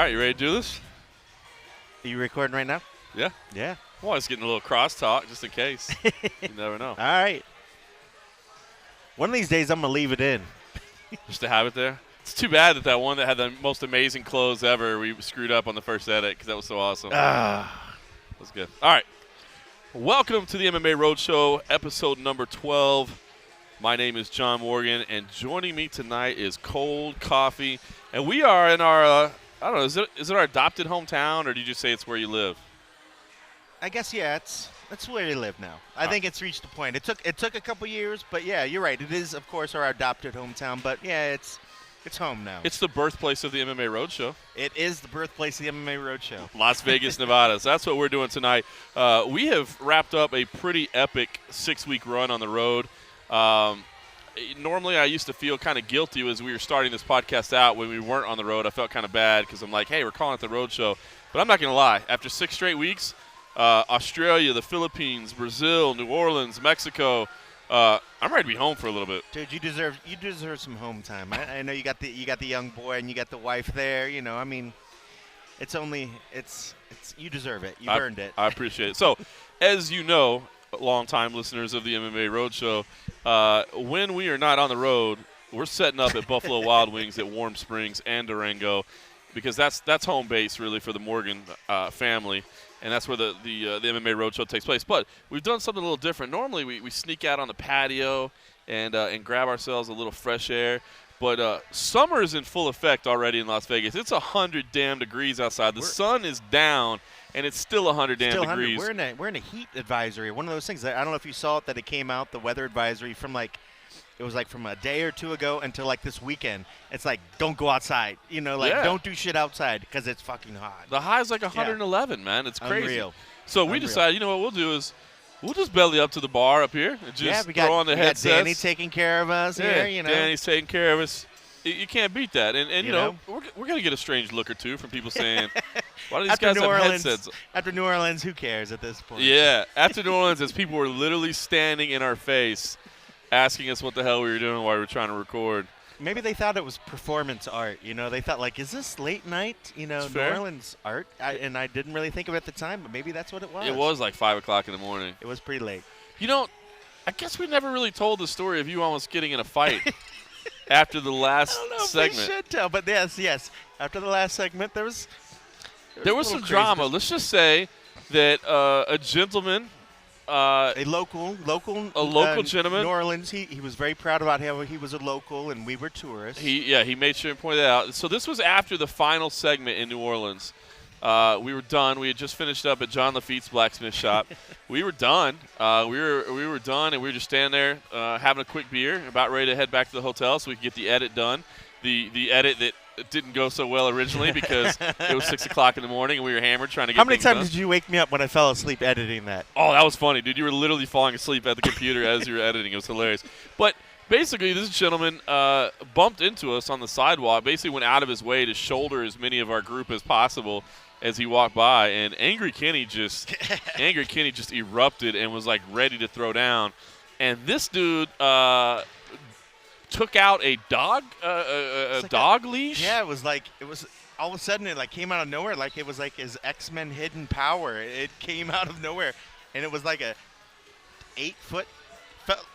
right, you ready to do this? Are you recording right now? Yeah. Yeah. Well, I was getting a little crosstalk just in case. You never know. All right. One of these days, I'm going to leave it in. Just to have it there. It's too bad that that one that had the most amazing clothes ever, we screwed up on the first edit because that was so awesome. That was good. All right. Welcome to the MMA Roadshow, episode number 12. My name is John Morgan, and joining me tonight is Cold Coffee. And we are in our, I don't know, is it our adopted hometown, or did you just say it's where you live? I guess, yeah, that's where you live now. I think it's reached a point. It took a couple years, but yeah, you're right. It is, of course, our adopted hometown, but yeah, it's home now. It's the birthplace of the MMA Roadshow. It is the birthplace of the MMA Roadshow. Las Vegas, Nevada. So that's what we're doing tonight. We have wrapped up a pretty epic 6-week run on the road. Normally I used to feel kind of guilty as we were starting this podcast out when we weren't on the road. I felt kind of bad because I'm like, hey, we're calling it the Roadshow. But I'm not going to lie. After 6 straight weeks, Australia, the Philippines, Brazil, New Orleans, Mexico, I'm ready to be home for a little bit. Dude, you deserve some home time. I know you got the young boy and you got the wife there. You know, I mean, it's you deserve it. You've earned it. I appreciate it. So, as you know, longtime listeners of the MMA Roadshow, when we are not on the road, we're setting up at Buffalo Wild Wings at Warm Springs and Durango, because that's home base really for the Morgan family. And that's where the MMA Roadshow takes place. But we've done something a little different. Normally we sneak out on the patio and grab ourselves a little fresh air. But summer is in full effect already in Las Vegas. It's 100 damn degrees outside. The sun is down, and it's still 100 damn degrees. We're in a heat advisory. One of those things. I don't know if you saw it, that it came out, the weather advisory from from a day or two ago until like this weekend. It's like, don't go outside. You know, don't do shit outside because it's fucking hot. The high is like 111, man. It's crazy. Unreal. So we decided, you know what we'll do is we'll just belly up to the bar up here and just throw on the headsets. We got Danny taking care of us here. You know, Danny's taking care of us. You can't beat that. And you know, we're going to get a strange look or two from people saying, why do these guys have headsets? After New Orleans, who cares at this point? Yeah, after New Orleans, as people were literally standing in our face asking us what the hell we were doing while we were trying to record. Maybe they thought it was performance art. You know, they thought, like, is this late night, New Orleans art? And I didn't really think of it at the time, but maybe that's what it was. It was like 5 o'clock in the morning. It was pretty late. You know, I guess we never really told the story of you almost getting in a fight after the last segment. We should tell, but yes. After the last segment, there was some drama. Let's just say that a gentleman, a local gentleman, New Orleans. He was very proud about how he was a local and we were tourists. He made sure to point that out. So this was after the final segment in New Orleans. We were done. We had just finished up at John Lafitte's blacksmith shop. We were done. We were done, and we were just standing there having a quick beer, about ready to head back to the hotel so we could get the edit done. The edit that didn't go so well originally because it was 6 o'clock in the morning and we were hammered trying to get. How many things done. times did you wake me up when I fell asleep editing that? Oh, that was funny, dude. You were literally falling asleep at the computer as you were editing. It was hilarious. But basically, this gentleman bumped into us on the sidewalk, basically went out of his way to shoulder as many of our group as possible as he walked by, and Angry Kenny just erupted and was like ready to throw down. And this dude took out a dog dog leash. Yeah, it was all of a sudden it came out of nowhere, like it was like his X-Men hidden power. It came out of nowhere, and it was like a 8-foot,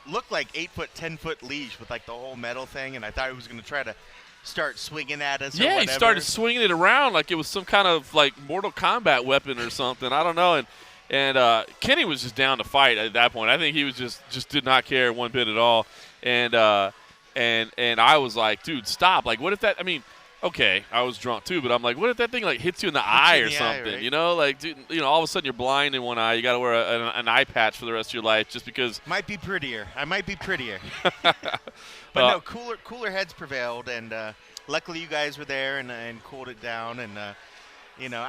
looked like 8-foot, 10-foot leash with like the whole metal thing, and I thought he was going to try to start swinging at us. Yeah, he started swinging it around like it was some kind of like Mortal Kombat weapon or something. I don't know. And Kenny was just down to fight at that point. I think he was just did not care one bit at all. And I was like, dude, stop. Like, what if that? I mean, okay, I was drunk too, but I'm like, what if that thing like hits you in the eye or something? Right? You know, like, dude, all of a sudden you're blind in one eye. You got to wear an eye patch for the rest of your life just because. Might be prettier. I might be prettier. But no, cooler heads prevailed, and luckily you guys were there and cooled it down. And I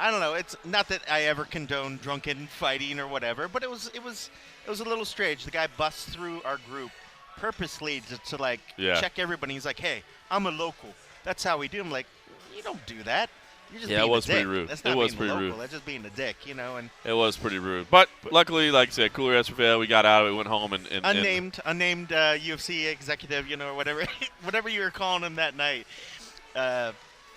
don't know. It's not that I ever condone drunken fighting or whatever, but it was a little strange. The guy busts through our group purposely to check everybody. He's like, hey, I'm a local. That's how we do. I'm like, you don't do that. You're just being it was a dick. pretty rude. That's not it was being pretty local. rude. That's just being a dick, And it was pretty rude. But luckily, like I said, cooler heads prevailed. We got out of it, went home, and unnamed UFC executive, or whatever you were calling him that night.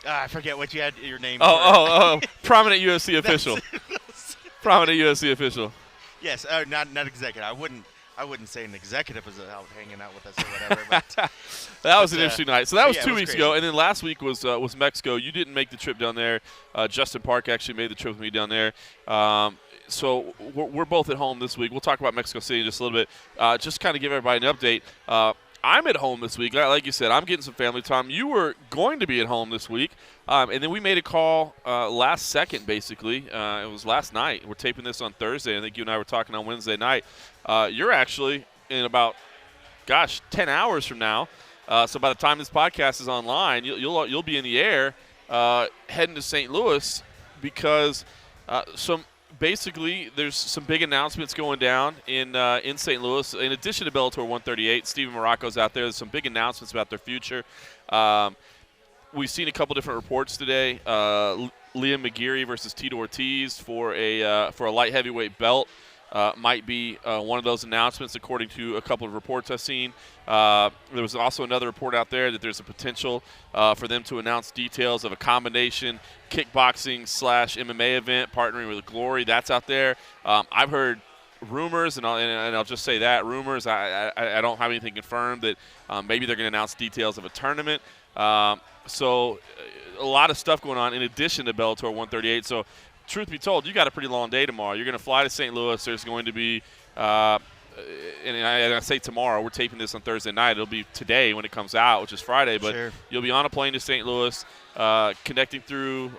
I forget what you had your name for. Oh, prominent UFC official. Prominent UFC official. Yes, not executive. I wouldn't say an executive was out hanging out with us or whatever. But that was an interesting night. So that was 2 weeks crazy. ago, and then last week was Mexico. You didn't make the trip down there. Justin Park actually made the trip with me down there. So we're both at home this week. We'll talk about Mexico City in just a little bit. Just kind of give everybody an update. I'm at home this week. Like you said, I'm getting some family time. You were going to be at home this week. And then we made a call last second, basically. It was last night. We're taping this on Thursday. I think you and I were talking on Wednesday night. You're actually in about, 10 hours from now. So by the time this podcast is online, you'll be in the air heading to St. Louis because basically there's some big announcements going down in St. Louis. In addition to Bellator 138, Steven Morocco's out there. There's some big announcements about their future. We've seen a couple different reports today. Liam McGeary versus Tito Ortiz for a light heavyweight belt might be one of those announcements, according to a couple of reports I've seen. There was also another report out there that there's a potential for them to announce details of a combination kickboxing / MMA event partnering with Glory. That's out there. I've heard rumors, and I'll just say that rumors. I don't have anything confirmed that maybe they're going to announce details of a tournament. So a lot of stuff going on in addition to Bellator 138. So truth be told, you got a pretty long day tomorrow. You're going to fly to St. Louis. There's going to be and I say tomorrow. We're taping this on Thursday night. It'll be today when it comes out, which is Friday. But Sure. You'll be on a plane to St. Louis, connecting through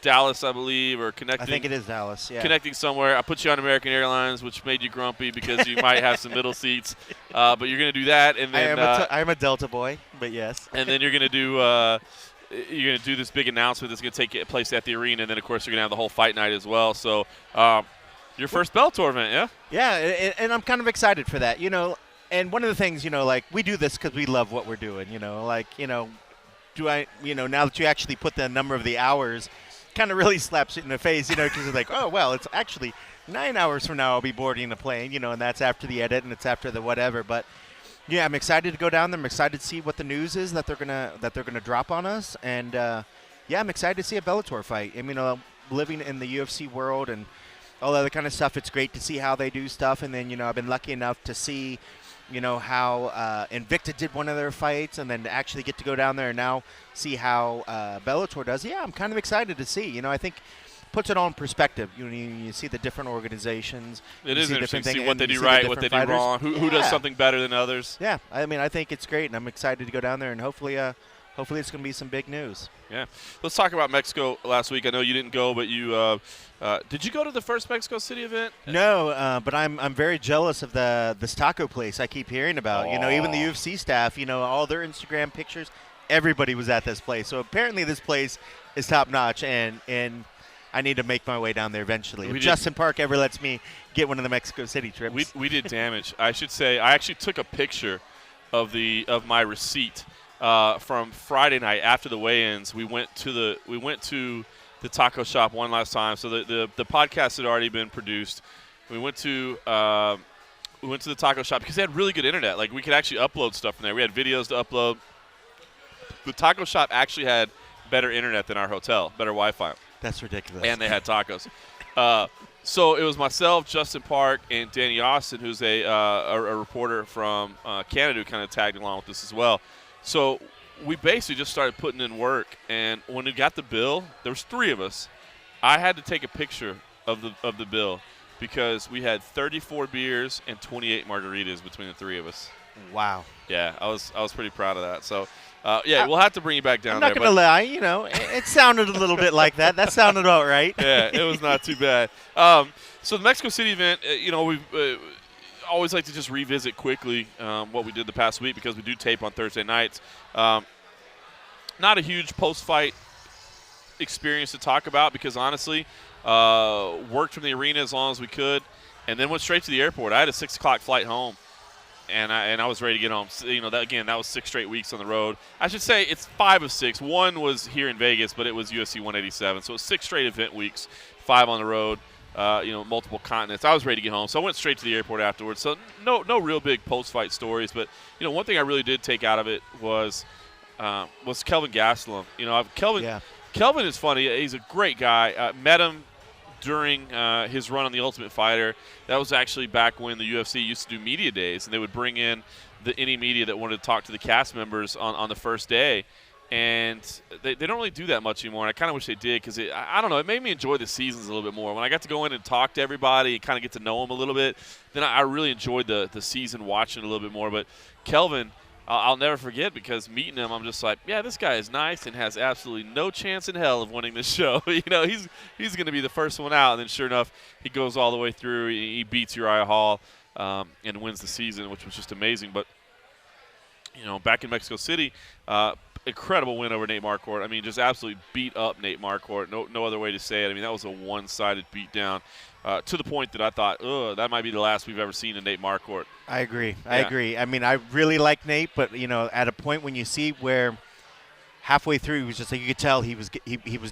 Dallas, I believe, or connecting. I think it is Dallas, yeah. Connecting somewhere. I put you on American Airlines, which made you grumpy because you might have some middle seats. But you're going to do that. And then I am a Delta boy, but yes. And then you're going to do this big announcement that's going to take place at the arena, and then, of course, you're going to have the whole fight night as well. So your first Bellator event, yeah? Yeah, and I'm kind of excited for that, And one of the things, like, we do this because we love what we're doing, do I, now that you actually put the number of the hours, kind of really slaps it in the face, because it's like, oh, well, it's actually 9 hours from now I'll be boarding a plane, and that's after the edit and it's after the whatever. But, yeah, I'm excited to go down there. I'm excited to see what the news is that they're gonna drop on us. And, I'm excited to see a Bellator fight. I mean, living in the UFC world and all that other kind of stuff, it's great to see how they do stuff. And then, I've been lucky enough to see, how Invicta did one of their fights, and then to actually get to go down there and now see how Bellator does. Yeah, I'm kind of excited to see. I think puts it all in perspective. You see the different organizations. It is interesting to see what they do right, what they do wrong, who does something better than others. Yeah, I mean, I think it's great, and I'm excited to go down there, and hopefully it's going to be some big news. Yeah. Let's talk about Mexico last week. I know you didn't go, but you did you go to the first Mexico City event? No, but I'm very jealous of this taco place I keep hearing about. Oh. Even the UFC staff, all their Instagram pictures, everybody was at this place. So apparently this place is top notch, and I need to make my way down there eventually. If Justin Park ever lets me get one of the Mexico City trips. We did damage. I should say I actually took a picture of my receipt from Friday night after the weigh-ins. We went to the taco shop one last time. So the podcast had already been produced. We went to the taco shop because they had really good internet. Like, we could actually upload stuff from there. We had videos to upload. The taco shop actually had better internet than our hotel, better Wi-Fi. That's ridiculous. And they had tacos. So it was myself, Justin Park, and Danny Austin, who's a reporter from Canada, who kind of tagged along with us as well. So we basically just started putting in work. And when we got the bill, there was 3 of us. I had to take a picture of the bill because we had 34 beers and 28 margaritas between the 3 of us. Wow. Yeah, I was pretty proud of that. So, we'll have to bring you back down there. I'm not going to lie, it sounded a little bit like that. That sounded about right. Yeah, it was not too bad. So the Mexico City event, we've always like to just revisit quickly what we did the past week because we do tape on Thursday nights. Not a huge post-fight experience to talk about because, honestly, worked from the arena as long as we could and then went straight to the airport. I had a 6 o'clock flight home. And I was ready to get home. So, that was 6 straight weeks on the road. I should say it's 5 of 6. 1 was here in Vegas, but it was UFC 187. So it was 6 straight event weeks, 5 on the road, multiple continents. I was ready to get home, so I went straight to the airport afterwards. So no real big post-fight stories. But, one thing I really did take out of it was was Kelvin Gastelum. Kelvin. Yeah. Kelvin is funny. He's a great guy. Met him during his run on The Ultimate Fighter. That was actually back when the UFC used to do media days, and they would bring in any media that wanted to talk to the cast members on the first day. And they don't really do that much anymore, and I kind of wish they did because, I don't know, it made me enjoy the seasons a little bit more. When I got to go in and talk to everybody and kind of get to know them a little bit, then I really enjoyed the season watching it a little bit more. But Kelvin, I'll never forget because meeting him, I'm just like, yeah, this guy is nice and has absolutely no chance in hell of winning this show. He's going to be the first one out, and then sure enough, he goes all the way through. He beats Uriah Hall and wins the season, which was just amazing. But, back in Mexico City, incredible win over Nate Marquardt. I mean, just absolutely beat up Nate Marquardt. No other way to say it. I mean, that was a one-sided beatdown to the point that I thought, that might be the last we've ever seen of Nate Marquardt. I agree. I agree. I mean, I really like Nate, but, at a point when you see where halfway through he was just like, you could tell he was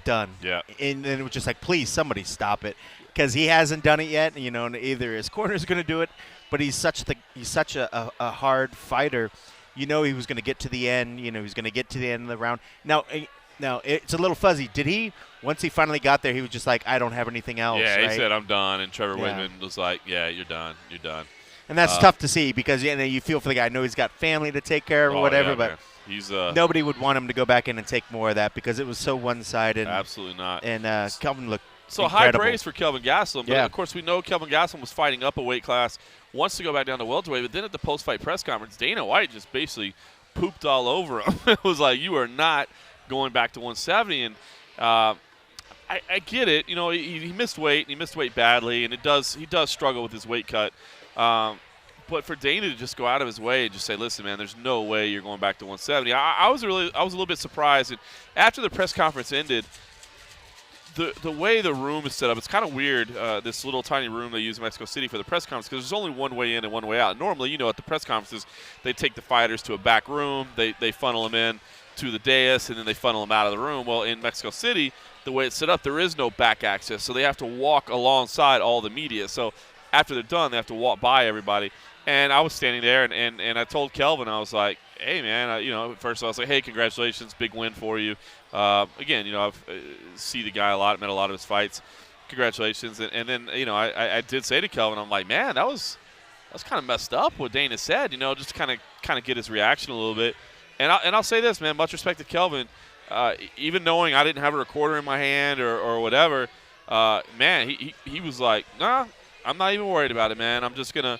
done. Yeah. And then it was just like, please, somebody stop it. Because he hasn't done it yet, and either his corner's going to do it, but he's such a hard fighter. He was going to get to the end. He was going to get to the end of the round. Now it's a little fuzzy. Did he, once he finally got there, he was just like, I don't have anything else, Yeah, right? he said, I'm done. And Trevor Whitman was like, yeah, you're done. And that's tough to see because you feel for the guy. I know he's got family to take care of or whatever, but he's nobody would want him to go back in and take more of that because it was so one-sided. Absolutely not. And Kelvin looked So incredible. High praise for Kelvin Gastelum. But of course, we know Kelvin Gastelum was fighting up a weight class, wants to go back down to welterweight, but then at the post-fight press conference, Dana White just basically pooped all over him. It was like, you are not going back to 170. And I get it. He missed weight, and he missed weight badly, and he does struggle with his weight cut. But for Dana to just go out of his way and just say, listen, man, there's no way you're going back to 170. I was a little bit surprised. And after the press conference ended, the way the room is set up, it's kind of weird, this little tiny room they use in Mexico City for the press conference, because there's only one way in and one way out. Normally, at the press conferences, they take the fighters to a back room, they funnel them in to the dais, and then they funnel them out of the room. Well, in Mexico City, the way it's set up, there is no back access, so they have to walk alongside all the media. So after they're done, they have to walk by everybody. And I was standing there, and I told Kelvin, I was like, hey, man, at first I was like, hey, congratulations, big win for you. Again, I've see the guy a lot, met a lot of his fights. Congratulations. And then, I did say to Kelvin, I'm like, man, that was kind of messed up what Dana said, just to kind of get his reaction a little bit. And I'll say this, man, much respect to Kelvin. Even knowing I didn't have a recorder in my hand or whatever, man, he was like, nah, I'm not even worried about it, man. I'm just gonna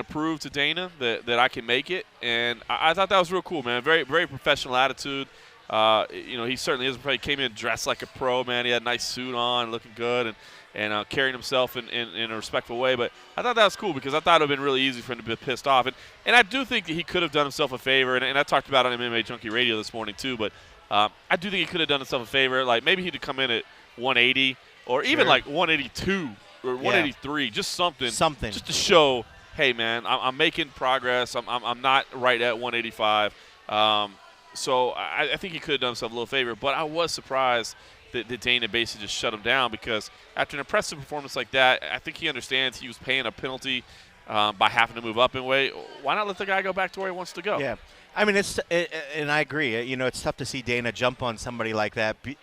prove to Dana that I can make it, and I thought that was real cool, man. Very, very professional attitude. He certainly is. He came in dressed like a pro, man. He had a nice suit on, looking good, and carrying himself in a respectful way. But I thought that was cool because I thought it would have been really easy for him to be pissed off. And I do think that he could have done himself a favor, and I talked about it on MMA Junkie Radio this morning too, but I do think he could have done himself a favor. Like maybe he'd come in at 180 or even like 182 or 183, just something. Just to show, hey, man, I'm making progress. I'm not right at 185. So I think he could have done himself a little favor. But I was surprised that Dana basically just shut him down because after an impressive performance like that, I think he understands he was paying a penalty by having to move up in weight. Why not let the guy go back to where he wants to go? Yeah. I mean, and I agree. It's tough to see Dana jump on somebody like that. But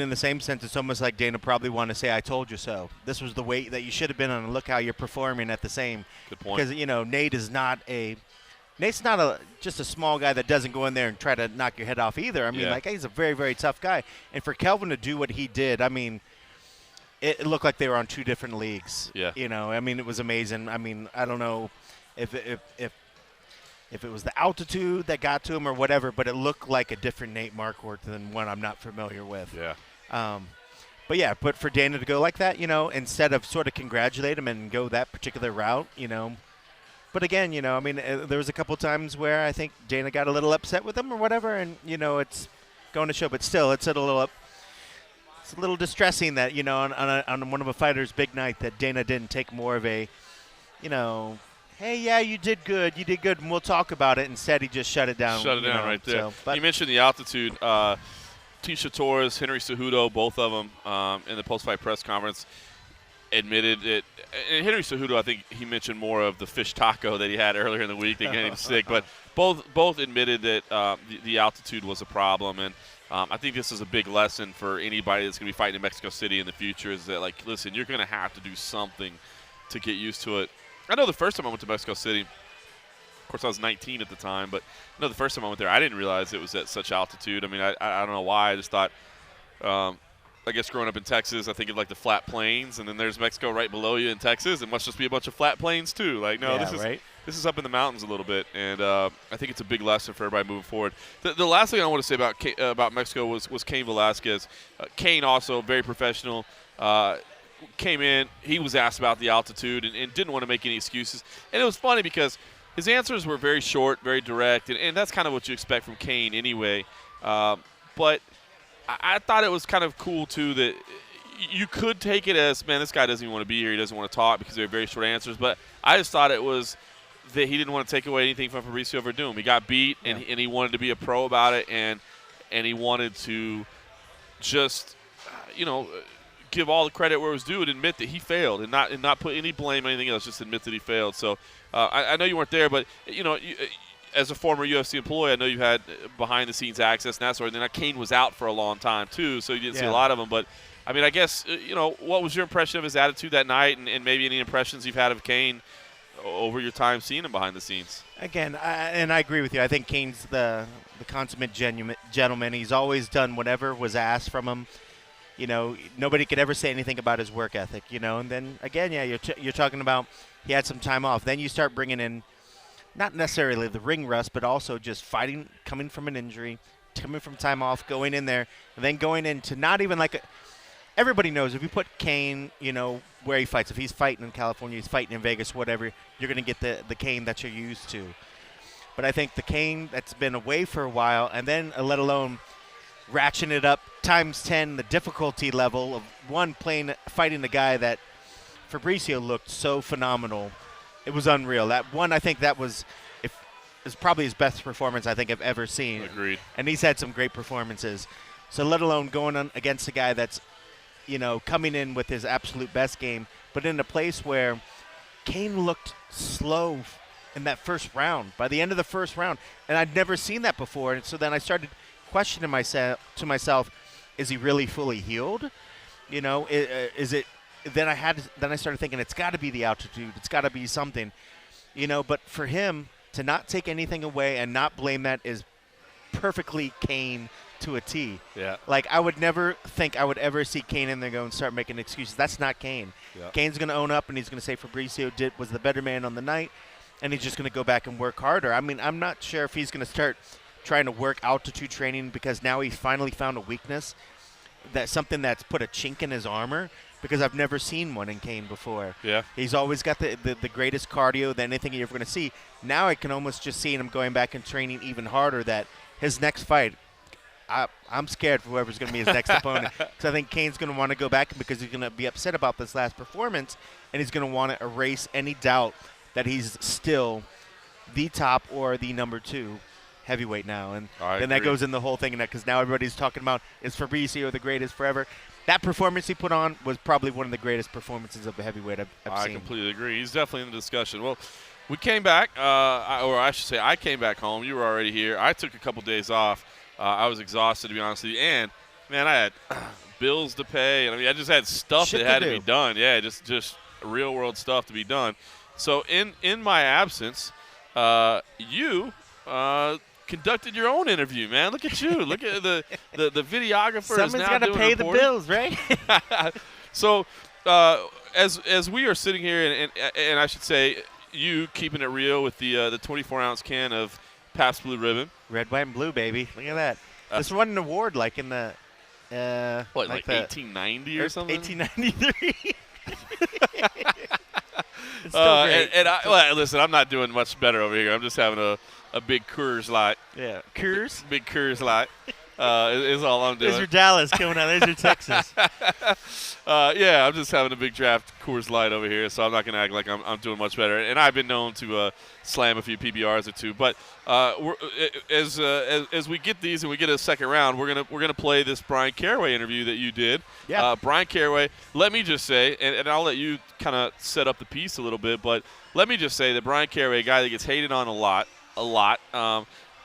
in the same sense, it's almost like Dana probably want to say, I told you so. This was the weight that you should have been on, and look how you're performing at the same. Good point. Because, Nate's not just a small guy that doesn't go in there and try to knock your head off either. I mean, he's a very, very tough guy. And for Kelvin to do what he did, I mean, it looked like they were on two different leagues. Yeah. It was amazing. I mean, I don't know if it was the altitude that got to him or whatever, but it looked like a different Nate Marquardt than one I'm not familiar with. Yeah. But for Dana to go like that, instead of sort of congratulate him and go that particular route, But again, there was a couple times where I think Dana got a little upset with him or whatever, and, it's going to show. But still, it's a little distressing that, on one of a fighter's big night that Dana didn't take more of a, hey, yeah, you did good, and we'll talk about it. Instead, he just shut it down. Right there. So, you mentioned the altitude. Tisha Torres, Henry Cejudo, both of them in the post-fight press conference. admitted it. And Henry Cejudo, I think he mentioned more of the fish taco that he had earlier in the week that got him sick. But both admitted that the altitude was a problem. And I think this is a big lesson for anybody that's going to be fighting in Mexico City in the future is that, like, listen, you're going to have to do something to get used to it. I know the first time I went to Mexico City, of course I was 19 at the time, but I know the first time I went there, I didn't realize it was at such altitude. I mean, I don't know why. I just thought I guess growing up in Texas, I think of like the flat plains, and then there's Mexico right below you in Texas. It must just be a bunch of flat plains too. Like, no, this is up in the mountains a little bit, and I think it's a big lesson for everybody moving forward. The last thing I want to say about Mexico was Cain Velasquez. Cain also very professional. Came in, he was asked about the altitude and didn't want to make any excuses. And it was funny because his answers were very short, very direct, and that's kind of what you expect from Cain anyway. But I thought it was kind of cool, too, that you could take it as, man, this guy doesn't even want to be here. He doesn't want to talk because they're very short answers. But I just thought it was that he didn't want to take away anything from Fabricio Verdum. He got beat, and he wanted to be a pro about it, and he wanted to just, give all the credit where it was due and admit that he failed and not put any blame on anything else, just admit that he failed. So I know you weren't there, but, as a former UFC employee, I know you had behind-the-scenes access and that sort of thing. Now, Cain was out for a long time, too, so you didn't see a lot of him. But, I mean, I guess, what was your impression of his attitude that night and maybe any impressions you've had of Cain over your time seeing him behind the scenes? Again, and I agree with you. I think Cain's the consummate gentleman. He's always done whatever was asked from him. Nobody could ever say anything about his work ethic, And then, again, you're talking about he had some time off. Then you start bringing in not necessarily the ring rust, but also just fighting, coming from an injury, coming from time off, going in there, and then going into not even like everybody knows if you put Cain, where he fights. If he's fighting in California, he's fighting in Vegas, whatever, you're going to get the Cain that you're used to. But I think the Cain that's been away for a while, and then let alone ratcheting it up times 10, the difficulty level of fighting the guy that Fabricio looked so phenomenal. It was unreal. I think that was probably his best performance I think I've ever seen. Agreed. And he's had some great performances. So let alone going on against a guy that's, coming in with his absolute best game, but in a place where Cain looked slow in that first round, by the end of the first round. And I'd never seen that before. And so then I started questioning myself, is he really fully healed? Is it? Then I started thinking it's got to be the altitude. It's got to be something, But for him to not take anything away and not blame that is perfectly Cain to a T. Yeah. Like I would never think I would ever see Cain in there go and start making excuses. That's not Cain. Yeah. Cain's going to own up and he's going to say Fabricio was the better man on the night, and he's just going to go back and work harder. I mean, I'm not sure if he's going to start trying to work altitude training because now he's finally found a weakness, something that's put a chink in his armor. Because I've never seen one in Cain before. Yeah. He's always got the greatest cardio than anything you're ever going to see. Now I can almost just see him going back and training even harder that his next fight, I'm scared for whoever's going to be his next opponent. Because I think Cain's going to want to go back because he's going to be upset about this last performance, and he's going to want to erase any doubt that he's still the top or the number 2 heavyweight now. And then that goes in the whole thing because now everybody's talking about is Fabricio the greatest forever. That performance he put on was probably one of the greatest performances of a heavyweight I've seen. I completely agree. He's definitely in the discussion. Well, we came back, or I should say I came back home. You were already here. I took a couple days off. I was exhausted, to be honest with you. And, man, I had bills to pay. And, I just had stuff that had to be done. Yeah, just real-world stuff to be done. So in my absence, you conducted your own interview, man. Look at you. Look at the videographer. Someone's got to pay the bills, right? So as we are sitting here, and I should say, you keeping it real with the 24-ounce can of Pabst Blue Ribbon. Red, white, and blue, baby. Look at that. This won an award like in the like 1890 or something? 1893. It's still great. Listen, I'm not doing much better over here. I'm just having a big Coors Light. Yeah, Coors? Big Coors Light. is all I'm doing. There's your Dallas coming out. There's your Texas. Yeah, I'm just having a big draft Coors Light over here, so I'm not going to act like I'm doing much better. And I've been known to slam a few PBRs or two. But as we get these and we get a second round, we're gonna play this Bryan Caraway interview that you did. Yeah. Bryan Caraway. Let me just say, and I'll let you kind of set up the piece a little bit, but let me just say that Bryan Caraway, a guy that gets hated on a lot.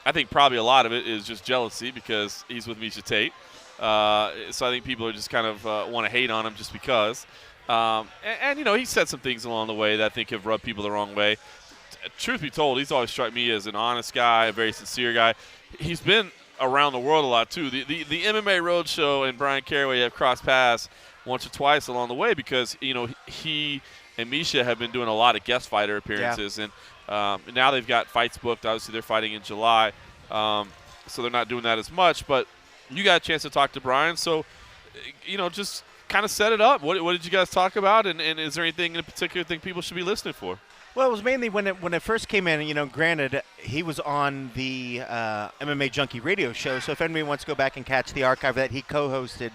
I think probably a lot of it is just jealousy because he's with Miesha Tate. So I think people are just kind of want to hate on him just because. And he said some things along the way that I think have rubbed people the wrong way. Truth be told, he's always struck me as an honest guy, a very sincere guy. He's been around the world a lot, too. The MMA Roadshow and Bryan Caraway have crossed paths once or twice along the way because, he and Miesha have been doing a lot of guest fighter appearances. Yeah. And now they've got fights booked. Obviously, they're fighting in July, so they're not doing that as much. But you got a chance to talk to Bryan, so just kind of set it up. What did you guys talk about, and is there anything in particular think people should be listening for? Well, it was mainly when it first came in. Granted, he was on the MMA Junkie radio show, so if anybody wants to go back and catch the archive of that, he co-hosted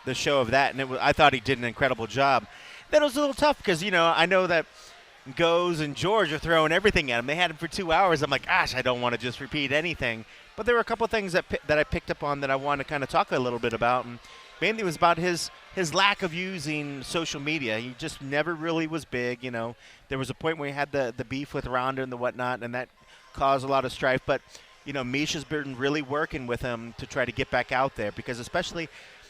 the show of that, and I thought he did an incredible job. Then it was a little tough because I know that Goes and George are throwing everything at him. They had him for 2 hours. I'm like, gosh, I don't want to just repeat anything. But there were a couple of things that I picked up on that I want to kind of talk a little bit about. And mainly it was about his lack of using social media. He just never really was big. There was a point where he had the beef with Ronda and the whatnot, and that caused a lot of strife. But, Miesha's been really working with him to try to get back out there because especially,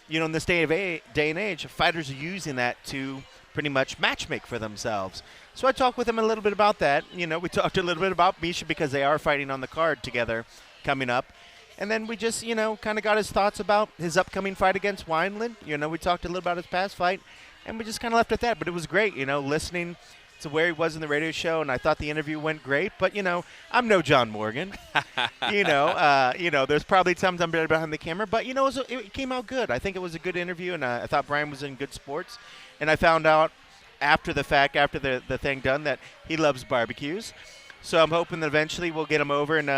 in this day and age, fighters are using that to pretty much matchmake for themselves. So I talked with him a little bit about that. We talked a little bit about Miesha because they are fighting on the card together coming up. And then we just, kind of got his thoughts about his upcoming fight against Wineland. We talked a little about his past fight, and we just kind of left it at that. But it was great, listening to where he was in the radio show, and I thought the interview went great. But, I'm no John Morgan. There's probably times I'm better behind the camera. But, it came out good. I think it was a good interview, and I thought Bryan was in good sports. And I found out after the fact, after the thing done, that he loves barbecues. So I'm hoping that eventually we'll get him over and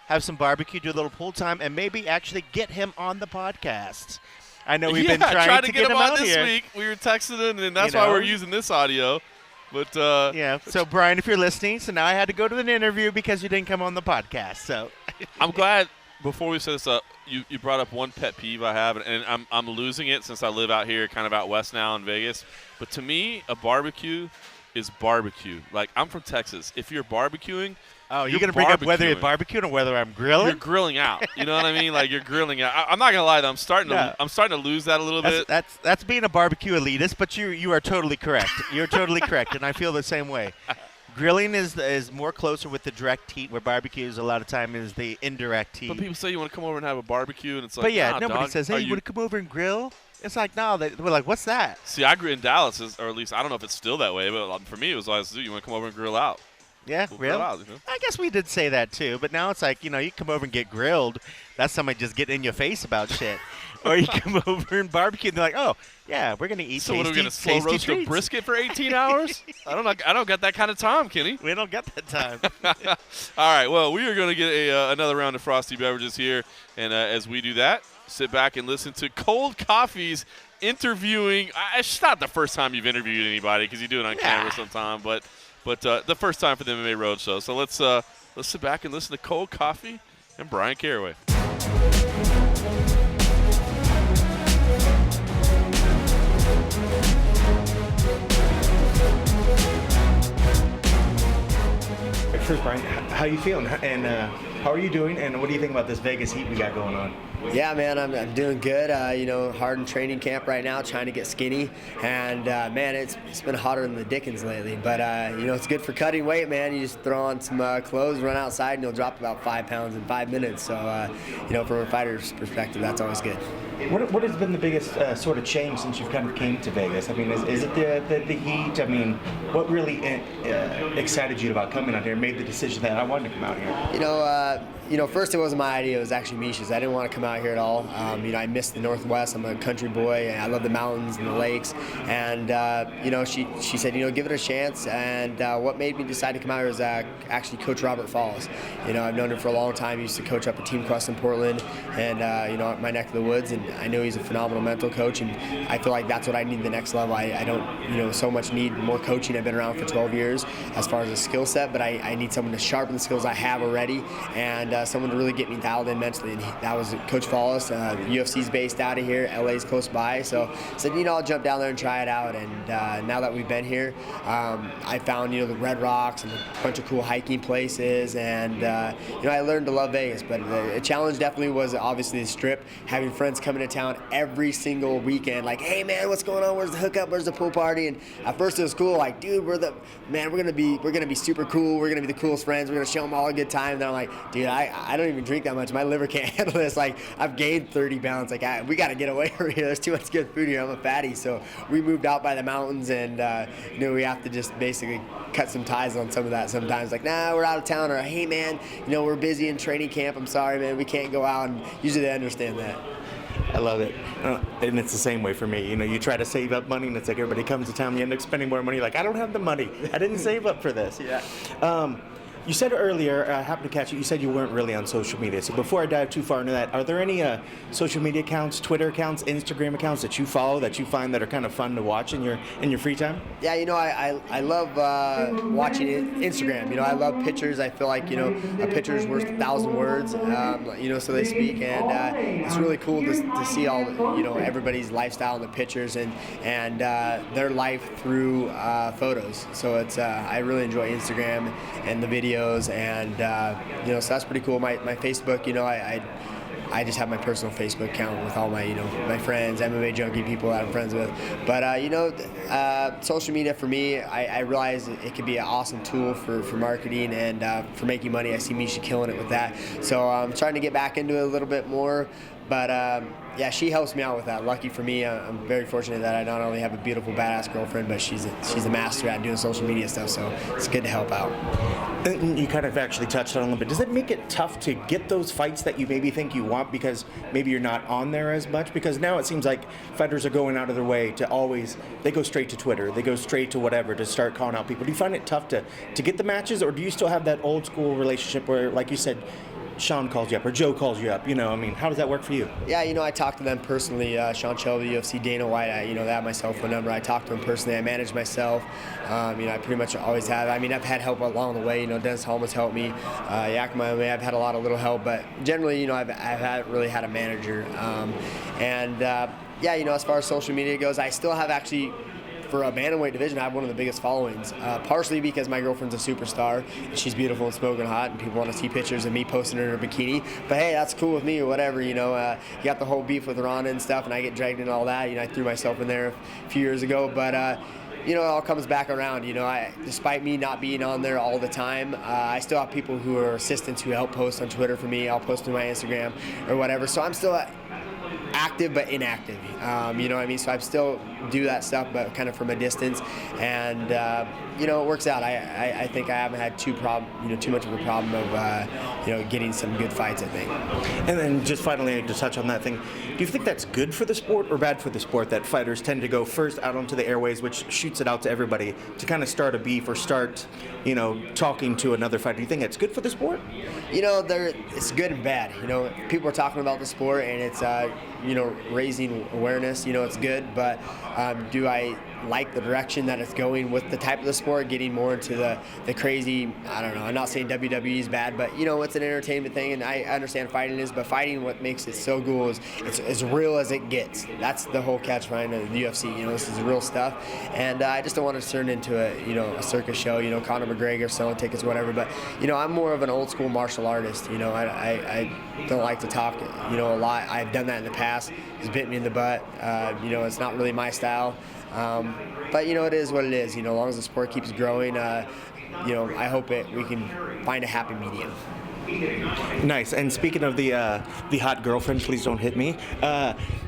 have some barbecue, do a little pool time, and maybe actually get him on the podcast. I know we've been trying to get him on out this here. week. We were texting him, and that's why we're using this audio. But yeah. So Bryan, if you're listening, so now I had to go to an interview because you didn't come on the podcast. So I'm glad. Before we set this up, you brought up one pet peeve I have, and I'm losing it since I live out here, kind of out west now in Vegas. But to me, a barbecue is barbecue. Like, I'm from Texas. If you're barbecuing, you're going to bring up whether you're barbecuing or whether I'm grilling? You're grilling out. You know what I mean? Like, you're grilling out. I'm not going to lie, though. I'm starting to lose that a little bit. That's being a barbecue elitist, but you are totally correct. You're totally correct, and I feel the same way. Grilling is more closer with the direct heat, where barbecue is a lot of time is the indirect heat. But people say you want to come over and have a barbecue, and it's like, but yeah, nah, nobody dog, says, hey, you want to come over and grill? It's like, no, we're like, what's that? See, I grew in Dallas, or at least I don't know if it's still that way, but for me it was always, you want to come over and grill out. Yeah, we'll really? Grill out, I guess we did say that too, but now it's like, you come over and get grilled. That's somebody just getting in your face about shit. Or you come over and barbecue, and they're like, oh, yeah, we're going to eat tasty, so what, are we going to slow roast treats. a brisket for 18 hours? I don't got that kind of time, Kenny. We don't got that time. All right, well, we are going to get another round of frosty beverages here, and as we do that, sit back and listen to Cold Coffee's interviewing. It's not the first time you've interviewed anybody because you do it on camera sometime, but the first time for the MMA Roadshow. So let's sit back and listen to Cold Coffee and Bryan Caraway. First, Bryan, how you feeling, and how are you doing, and what do you think about this Vegas heat we got going on? Yeah, man, I'm doing good. Hard in training camp right now, trying to get skinny, and man, it's been hotter than the dickens lately. But it's good for cutting weight, man. You just throw on some clothes, run outside, and you'll drop about 5 pounds in 5 minutes. So, from a fighter's perspective, that's always good. What has been the biggest sort of change since you've kind of came to Vegas? I mean, is it the heat? I mean, what really excited you about coming out here and made the decision that I wanted to come out here? First it wasn't my idea. It was actually Misha's. I didn't want to come out here at all. I miss the Northwest. I'm a country boy. And I love the mountains and the lakes. And she said, give it a chance. And what made me decide to come out here was actually Coach Robert Falls. I've known him for a long time. He used to coach up at Team Quest in Portland, and my neck of the woods. And I know he's a phenomenal mental coach. And I feel like that's what I need the next level. I don't, so much need more coaching. I've been around for 12 years as far as a skill set, but I need someone to sharpen the skills I have already, and someone to really get me dialed in mentally. And that was Coach Fallis. UFC's based out of here. LA's close by. So I said, I'll jump down there and try it out. And now that we've been here, I found, the Red Rocks and a bunch of cool hiking places. And, I learned to love Vegas. But the challenge definitely was obviously the Strip, having friends coming to town every single weekend. Like, hey, man, what's going on? Where's the hookup? Where's the pool party? And at first it was cool. Like, dude, we're gonna be super cool. We're gonna be the coolest friends. We're gonna show them all a good time. And then I'm like, dude, I don't even drink that much. My liver can't handle this. Like, I've gained 30 pounds. Like, we got to get away from here. There's too much good food here. I'm a fatty. So we moved out by the mountains, and we have to just basically cut some ties on some of that sometimes. Like, nah, we're out of town, or hey, man, we're busy in training camp. I'm sorry, man, we can't go out. And usually they understand that. I love it. And it's the same way for me. You try to save up money, and it's like everybody comes to town, you end up spending more money. Like, I don't have the money. I didn't save up for this. Yeah. You said earlier, I happened to catch you said you weren't really on social media. So before I dive too far into that, are there any social media accounts, Twitter accounts, Instagram accounts that you follow that you find that are kind of fun to watch in your free time? Yeah, I love watching Instagram. I love pictures. I feel like, a picture is worth 1,000 words, so they speak. And it's really cool to see all, everybody's lifestyle in the pictures and their life through photos. So it's I really enjoy Instagram and the videos. And so that's pretty cool. My Facebook, I just have my personal Facebook account with all my my friends, MMA junkie people that I'm friends with. But social media for me, I realize it could be an awesome tool for marketing and for making money. I see Misha killing it with that, so I'm trying to get back into it a little bit more. But yeah, she helps me out with that. Lucky for me, I'm very fortunate that I not only have a beautiful, badass girlfriend, but she's a master at doing social media stuff. So it's good to help out. And you kind of actually touched on it a little bit. Does it make it tough to get those fights that you maybe think you want because maybe you're not on there as much? Because now it seems like fighters are going out of their way to they go straight to Twitter, they go straight to whatever to start calling out people. Do you find it tough to get the matches, or do you still have that old school relationship where, like you said, Sean calls you up or Joe calls you up? How does that work for you? Yeah, I talk to them personally. Sean Shelby, UFC, Dana White, they have my cell phone number. I talk to them personally. I manage myself. I pretty much always have. I've had help along the way. Dennis Holman's helped me. Yakima MMA, I've had a lot of little help, but generally, I've haven't really had a manager. As far as social media goes, I still have actually. For a bantamweight division, I have one of the biggest followings, partially because my girlfriend's a superstar, and she's beautiful and smoking hot, and people want to see pictures of me posting her in her bikini. But hey, that's cool with me or whatever, you got the whole beef with Ronda and stuff, and I get dragged into all that. I threw myself in there a few years ago, but it all comes back around. Despite me not being on there all the time, I still have people who are assistants who help post on Twitter for me. I'll post to my Instagram or whatever. So I'm still active but inactive, so I still do that stuff but kind of from a distance, and it works out. I think I haven't had too much of a problem of getting some good fights, I think. And then just finally, to touch on that thing, do you think that's good for the sport or bad for the sport that fighters tend to go first out onto the airways, which shoots it out to everybody, to kind of start a beef or start talking to another fighter? Do you think it's good for the sport? It's good and bad. People are talking about the sport, and it's raising awareness. It's good, but do I like the direction that it's going with the type of the sport, getting more into the crazy, I don't know, I'm not saying WWE is bad, but it's an entertainment thing, and I understand fighting is, but fighting, what makes it so cool is it's as real as it gets. That's the whole catch behind the UFC. This is real stuff, and I just don't want to turn into a circus show, Conor McGregor selling tickets, whatever, but I'm more of an old school martial artist. I don't like to talk a lot. I've done that in the past. It's bit me in the butt. It's not really my style. But it is what it is. As long as the sport keeps growing, I hope we can find a happy medium. Nice. And speaking of the hot girlfriend, please don't hit me.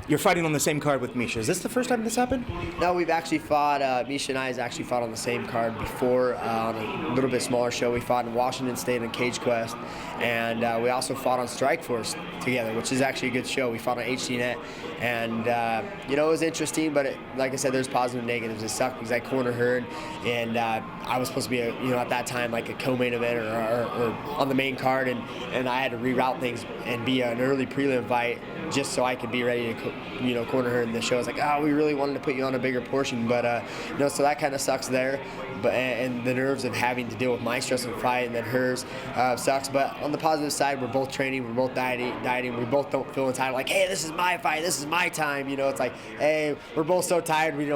you're fighting on the same card with Misha. Is this the first time this happened? No, we've actually fought, Misha and I has actually fought on the same card before on a little bit smaller show. We fought in Washington State on Cage Quest, and we also fought on Strikeforce together, which is actually a good show. We fought on HDNet, and it was interesting, but like I said, there's positive and negatives. It sucked because I cornered her, and I was supposed to be, at that time, like a co-main event or on the main card, and I had to reroute things and be an early prelim fight just so I could be ready to, corner her in the show. I was like, we really wanted to put you on a bigger portion, but so that kind of sucks there. But and the nerves of having to deal with my stress of the fight and then hers sucks. But on the positive side, we're both training, we're both dieting. We both don't feel entitled. Like, hey, this is my fight, this is my time. It's like, hey, we're both so tired, we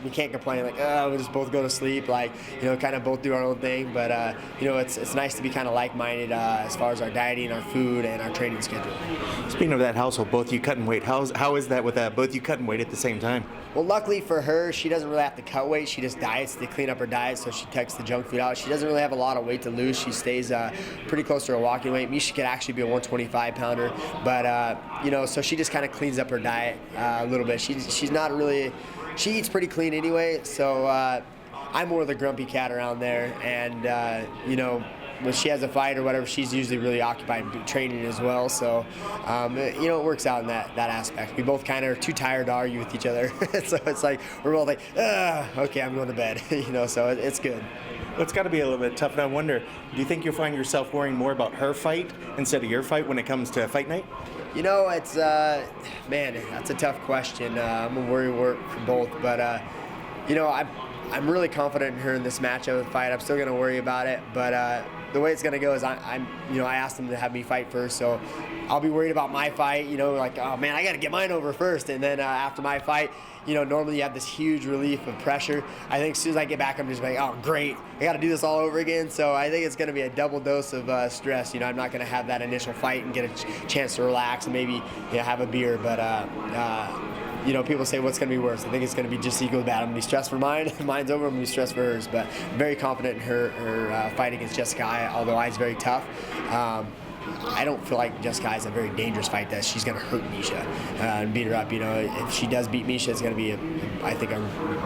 can't complain. Like, we just both go to sleep. Like, kind of both do our own thing. But it's nice to be kind of like-minded as far as our dieting, our food, and our training schedule. Speaking of that household, both you cutting weight. How is that with both you cutting weight at the same time? Well, luckily for her, she doesn't really have to cut weight. She just diets to clean up her diet, so she takes the junk food out. She doesn't really have a lot of weight to lose. She stays pretty close to her walking weight. Misha could actually be a 125-pounder, but so she just kind of cleans up her diet a little bit. She's not really. She eats pretty clean anyway, so I'm more the grumpy cat around there, and when she has a fight or whatever, she's usually really occupied training as well. So, it works out in that aspect. We both kind of are too tired to argue with each other. So it's like, we're both like, okay, I'm going to bed, so it's good. Well, it's got to be a little bit tough. And I wonder, do you think you'll find yourself worrying more about her fight instead of your fight when it comes to fight night? It's, that's a tough question. I'm a worry for both, but, I'm really confident in her in this matchup fight. I'm still going to worry about it, but the way it's going to go is I asked them to have me fight first, so I'll be worried about my fight, like, oh man, I got to get mine over first, and then after my fight, normally you have this huge relief of pressure. I think as soon as I get back, I'm just like, oh great, I got to do this all over again. So I think it's going to be a double dose of stress. I'm not going to have that initial fight and get a chance to relax and maybe have a beer, but people say what's going to be worse. I think it's going to be just equally bad. I'm going to be stressed for mine. Mine's over. I'm going to be stressed for hers. But very confident in her fight against Jessica, although I's very tough. I don't feel like Jessica is a very dangerous fight that she's going to hurt Misha and beat her up. If she does beat Misha, it's going to be, I think, a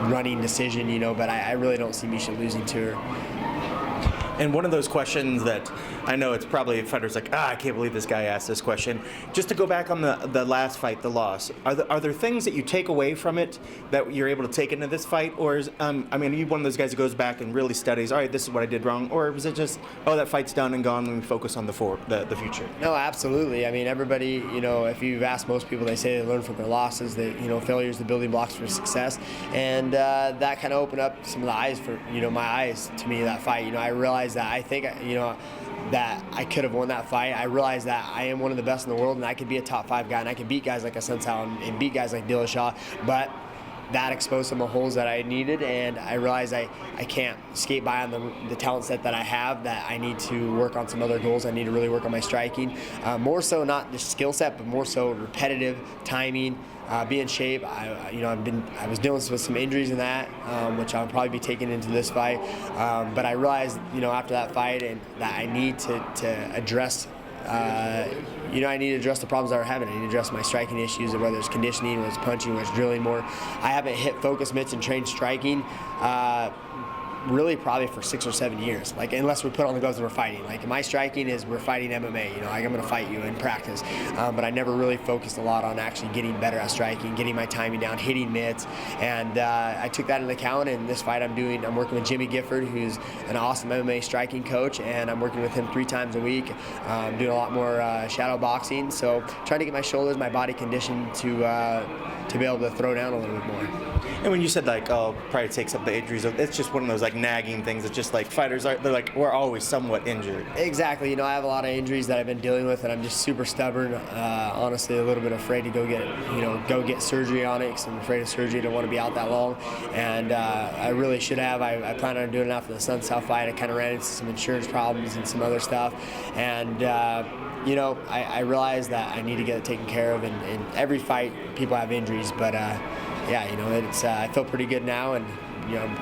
running decision, but I really don't see Misha losing to her. And one of those questions that I know it's probably fighters like, I can't believe this guy asked this question. Just to go back on the last fight, the loss, are there things that you take away from it that you're able to take into this fight? Or is, are you one of those guys who goes back and really studies, all right, this is what I did wrong? Or was it just, that fight's done and gone and we focus on the future? No, absolutely. everybody, if you've asked most people, they say they learn from their losses, that, failure is the building blocks for success. And that kind of opened up some of the eyes for, my eyes to me, that fight. I realized that I think, that I could have won that fight. I realized that I am one of the best in the world and I could be a top 5 guy and I could beat guys like Assunção and beat guys like Dillashaw, but that exposed some of the holes that I needed, and I realized I can't skate by on the talent set that I have, that I need to work on some other goals. I need to really work on my striking. More so not the skill set, but more so repetitive timing, be in shape. I was dealing with some injuries in that, which I'll probably be taking into this fight. But I realized, after that fight, and that I need to address. I need to address the problems that we're having. I need to address my striking issues, whether it's conditioning, whether it's punching, whether it's drilling more. I haven't hit focus mitts and trained striking really probably for 6 or 7 years, unless we put on the gloves and we're fighting. My striking is we're fighting MMA, I'm going to fight you in practice. But I never really focused a lot on actually getting better at striking, getting my timing down, hitting mitts, and I took that into account. In this fight I'm working with Jimmy Gifford, who's an awesome MMA striking coach, and I'm working with him 3 times a week. I'm doing a lot more shadow boxing, so trying to get my shoulders, my body conditioned to be able to throw down a little bit more. And when you said probably takes up the injuries, it's just one of those nagging things. It's just fighters we're always somewhat injured. Exactly. I have a lot of injuries that I've been dealing with, and I'm just super stubborn. Honestly, a little bit afraid to go get surgery on it because I'm afraid of surgery. I don't want to be out that long, and I really should have. I plan on doing it after the Assunção fight. I kind of ran into some insurance problems and some other stuff, and I realized that I need to get it taken care of. And every fight, people have injuries, but it's I feel pretty good now, and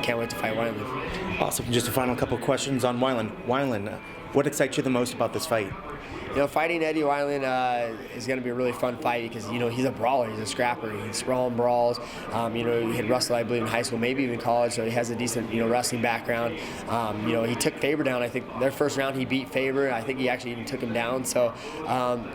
can't wait to fight Wineland. Awesome. Just a final couple questions on Wineland. Wineland, what excites you the most about this fight? fighting Eddie Wineland is going to be a really fun fight because, he's a brawler. He's a scrapper. He can sprawl and brawls. He had wrestled, I believe, in high school, maybe even college, so he has a decent, wrestling background. He took Faber down. I think their first round he beat Faber. I think he actually even took him down. So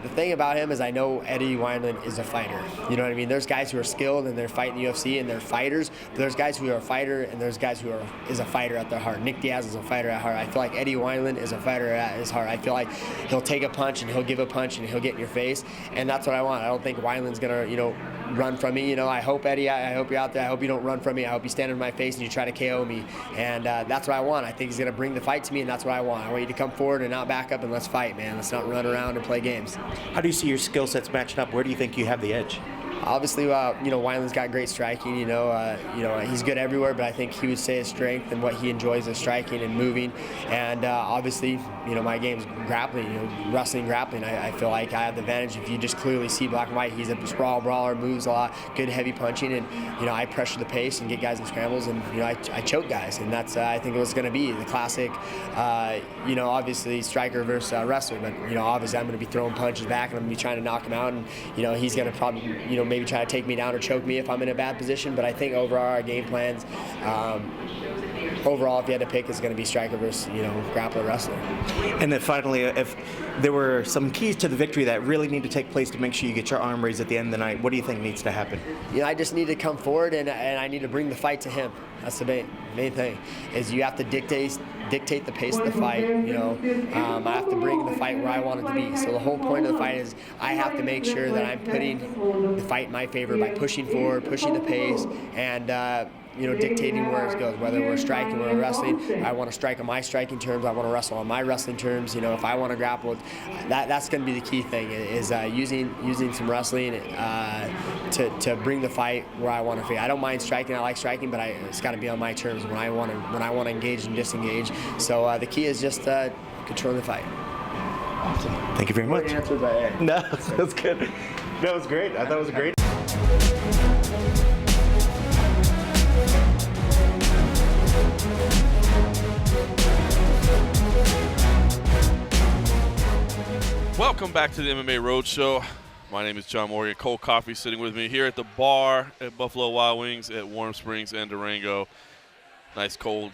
the thing about him is I know Eddie Wineland is a fighter. You know what I mean? There's guys who are skilled and they're fighting the UFC and they're fighters. But there's guys who are a fighter and there's guys who is a fighter at their heart. Nick Diaz is a fighter at heart. I feel like Eddie Wineland is a fighter at his heart. I feel like he'll take a punch and he'll give a punch and he'll get in your face, and that's what I want. I don't think Wineland's gonna, run from me. I hope, Eddie, I hope you're out there. I hope you don't run from me. I hope you stand in my face and you try to KO me, and that's what I want. I think he's gonna bring the fight to me, and that's what I want. I want you to come forward and not back up and let's fight, man. Let's not run around and play games. How do you see your skill sets matching up? Where do you think you have the edge? Obviously, Wineland's got great striking. He's good everywhere, but I think he would say his strength and what he enjoys is striking and moving. And obviously, my game's grappling. Wrestling, grappling. I feel like I have the advantage. If you just clearly see black and white, he's a sprawl brawler, moves a lot, good heavy punching, and I pressure the pace and get guys in scrambles, and I choke guys, and that's I think what's going to be the classic. Obviously striker versus wrestler, but obviously I'm going to be throwing punches back, and I'm going to be trying to knock him out, and he's going to probably maybe try to take me down or choke me if I'm in a bad position. But I think overall our game plans, overall, if you had to pick, it's going to be striker versus grappler wrestler. And then finally, if there were some keys to the victory that really need to take place to make sure you get your arm raised at the end of the night, what do you think needs to happen? I just need to come forward and I need to bring the fight to him. That's the main thing, is you have to dictate the pace of the fight. I have to bring the fight where I want it to be. So the whole point of the fight is I have to make sure that I'm putting the fight in my favor by pushing forward, pushing the pace, and dictating where it goes, whether we're striking or wrestling. I want to strike on my striking terms. I want to wrestle on my wrestling terms. If I want to grapple, that's going to be the key thing, is using some wrestling to bring the fight where I want to fight. I don't mind striking. I like striking, but it's got to be on my terms when I want to engage and disengage. So the key is just controlling the fight. Awesome. Thank you very much. No, that was good. That was great. I thought it was great. Welcome back to the MMA Roadshow. My name is John Morgan. Cold coffee sitting with me here at the bar at Buffalo Wild Wings at Warm Springs and Durango. Nice cold,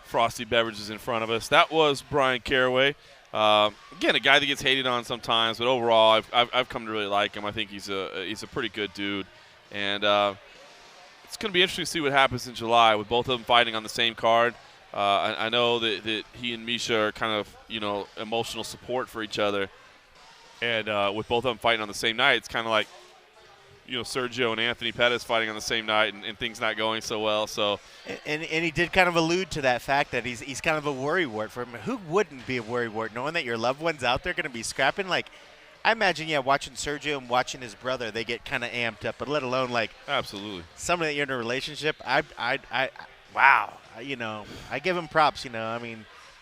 frosty beverages in front of us. That was Bryan Caraway. Again, a guy that gets hated on sometimes, but overall, I've come to really like him. I think he's a pretty good dude, and it's going to be interesting to see what happens in July with both of them fighting on the same card. I know that he and Misha are kind of emotional support for each other. And with both of them fighting on the same night, it's kind of like, Sergio and Anthony Pettis fighting on the same night and things not going so well. So, and he did kind of allude to that fact that he's kind of a worrywart for him. Who wouldn't be a worrywart, knowing that your loved one's out there going to be scrapping? Like, I imagine, watching Sergio and watching his brother, they get kind of amped up. But let alone absolutely somebody that you're in a relationship. Wow, I give him props.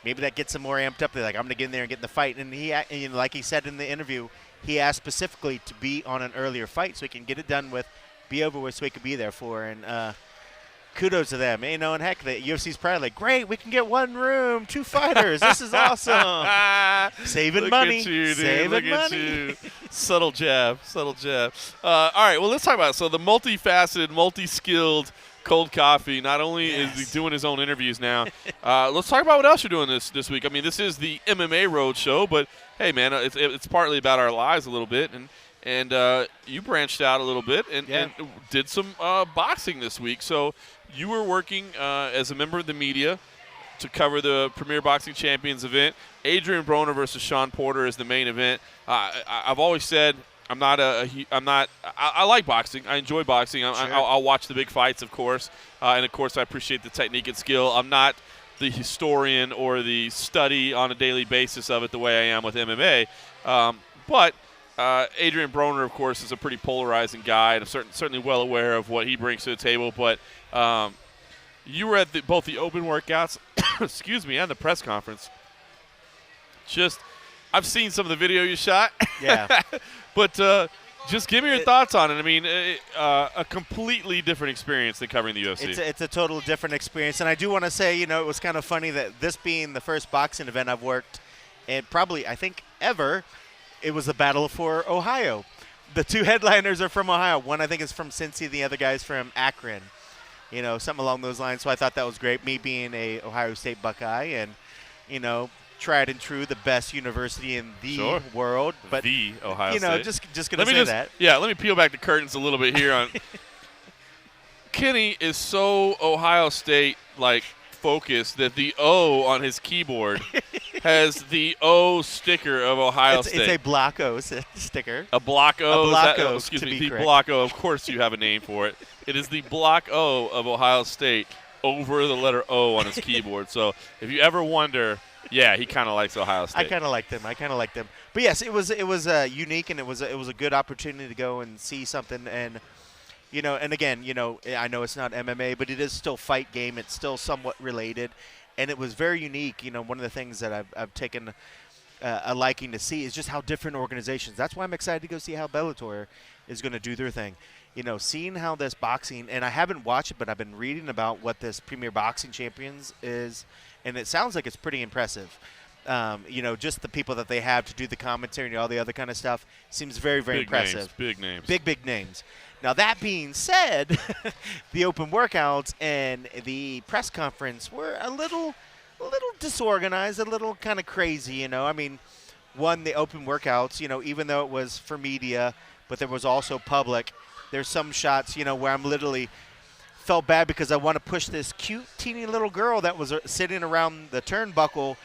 Maybe that gets him more amped up. They're like, I'm going to get in there and get in the fight. And he, like he said in the interview, he asked specifically to be on an earlier fight so he can get it done with, be over with, so he could be there for. And kudos to them. And heck, the UFC's probably like, great, we can get one room, 2 fighters. This is awesome. Saving money. Look at you, dude. Saving Look money. at you. Subtle jab. All right, well, let's talk about it. So the multifaceted, multi-skilled cold coffee. Not only is he doing his own interviews now, let's talk about what else you're doing this week. I mean, this is the MMA Roadshow, but hey, man, it's partly about our lives a little bit, and you branched out a little bit and did some boxing this week. So you were working as a member of the media to cover the Premier Boxing Champions event. Adrian Broner versus Sean Porter is the main event. I've always said I like boxing. I enjoy boxing. Sure. I'll watch the big fights, of course. And, of course, I appreciate the technique and skill. I'm not the historian or the study on a daily basis of it the way I am with MMA. But Adrian Broner, of course, is a pretty polarizing guy, and I'm certainly well aware of what he brings to the table. But you were at both the open workouts, and the press conference. I've seen some of the video you shot. Yeah. But just give me your thoughts on it. I mean, a completely different experience than covering the UFC. It's a total different experience. And I do want to say, it was kind of funny that this being the first boxing event I've worked, and probably, I think, ever, it was the battle for Ohio. The two headliners are from Ohio. One I think is from Cincy, the other guy's from Akron. Something along those lines. So I thought that was great. Me being a Ohio State Buckeye and, tried and true, the best university in the world. But the Ohio State. just gonna say that. Yeah, let me peel back the curtains a little bit here on. Kenny is so Ohio State focused that the O on his keyboard has the O sticker of Ohio State. It's a Block O sticker. A Block O. A Block O. Excuse me, the correct. Block O. Of course, you have a name for it. It is the Block O of Ohio State over the letter O on his keyboard. So if you ever wonder, yeah, he kind of likes Ohio State. I kind of like them. But yes, it was unique, and it was a good opportunity to go and see something. And and again, I know it's not MMA, but it is still fight game. It's still somewhat related, and it was very unique. One of the things that I've taken a liking to see is just how different organizations. That's why I'm excited to go see how Bellator is going to do their thing. Seeing how this boxing, and I haven't watched it, but I've been reading about what this Premier Boxing Champions is, and it sounds like it's pretty impressive. Just the people that they have to do the commentary and all the other kind of stuff seems very, very impressive. Big names. Big names. Now, that being said, the open workouts and the press conference were a little disorganized, a little kind of crazy, One, the open workouts, even though it was for media, but there was also public. There's some shots, where I'm literally felt bad because I want to push this cute, teeny little girl that was sitting around the turnbuckle,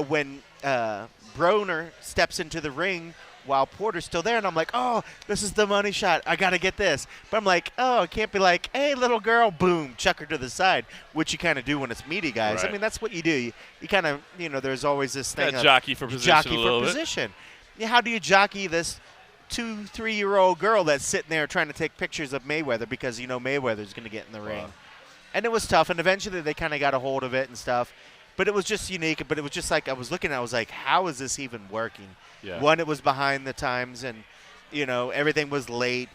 when Broner steps into the ring while Porter's still there. And I'm like, oh, this is the money shot. I got to get this. But I'm like, oh, I can't be like, hey, little girl, boom, chuck her to the side, which you kind of do, when it's meaty guys. Right. I mean, that's what you do. You kind of, there's always this thing. Jockey for position. Yeah, how do you jockey this 2-3-year-old girl that's sitting there trying to take pictures of Mayweather because Mayweather's going to get in the ring? And it was tough, and eventually they kind of got a hold of it and stuff. But it was just unique. But it was just like I was looking, I was like, how is this even working? Yeah. One, it was behind the times, and everything was late,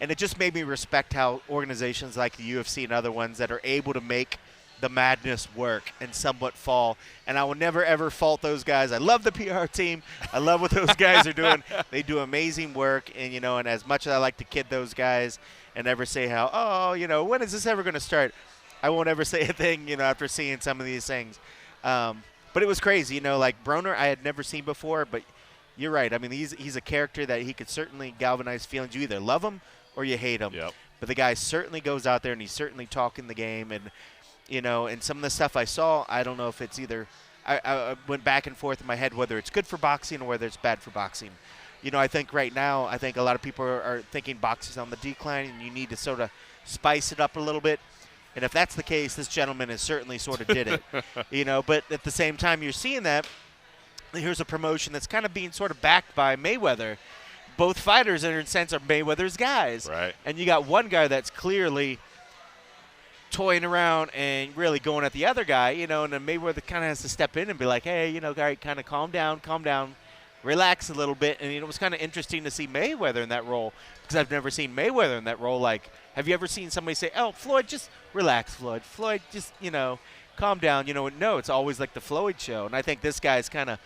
and it just made me respect how organizations like the UFC and other ones that are able to make the madness work and somewhat fall. And I will never, ever fault those guys. I love the PR team. I love what those guys are doing. They do amazing work. And, and as much as I like to kid those guys and ever say how, when is this ever going to start? I won't ever say a thing, after seeing some of these things. But it was crazy, like Broner I had never seen before. But you're right. I mean, he's a character that he could certainly galvanize feelings. You either love him or you hate him. Yep. But the guy certainly goes out there and he's certainly talking the game. And and some of the stuff I saw, I don't know if it's either I went back and forth in my head whether it's good for boxing or whether it's bad for boxing. I think right now, I think a lot of people are thinking boxing's on the decline and you need to sort of spice it up a little bit. And if that's the case, this gentleman has certainly sort of did it. But at the same time, you're seeing that. Here's a promotion that's kind of being sort of backed by Mayweather. Both fighters, in a sense, are Mayweather's guys. Right. And you got one guy that's clearly toying around and really going at the other guy, and then Mayweather kind of has to step in and be like, hey, guy, kind of calm down, relax a little bit. And, it was kind of interesting to see Mayweather in that role because I've never seen Mayweather in that role. Like, have you ever seen somebody say, oh, Floyd, just relax, Floyd. Floyd, just, calm down. No, it's always like the Floyd show. And I think this guy's kind of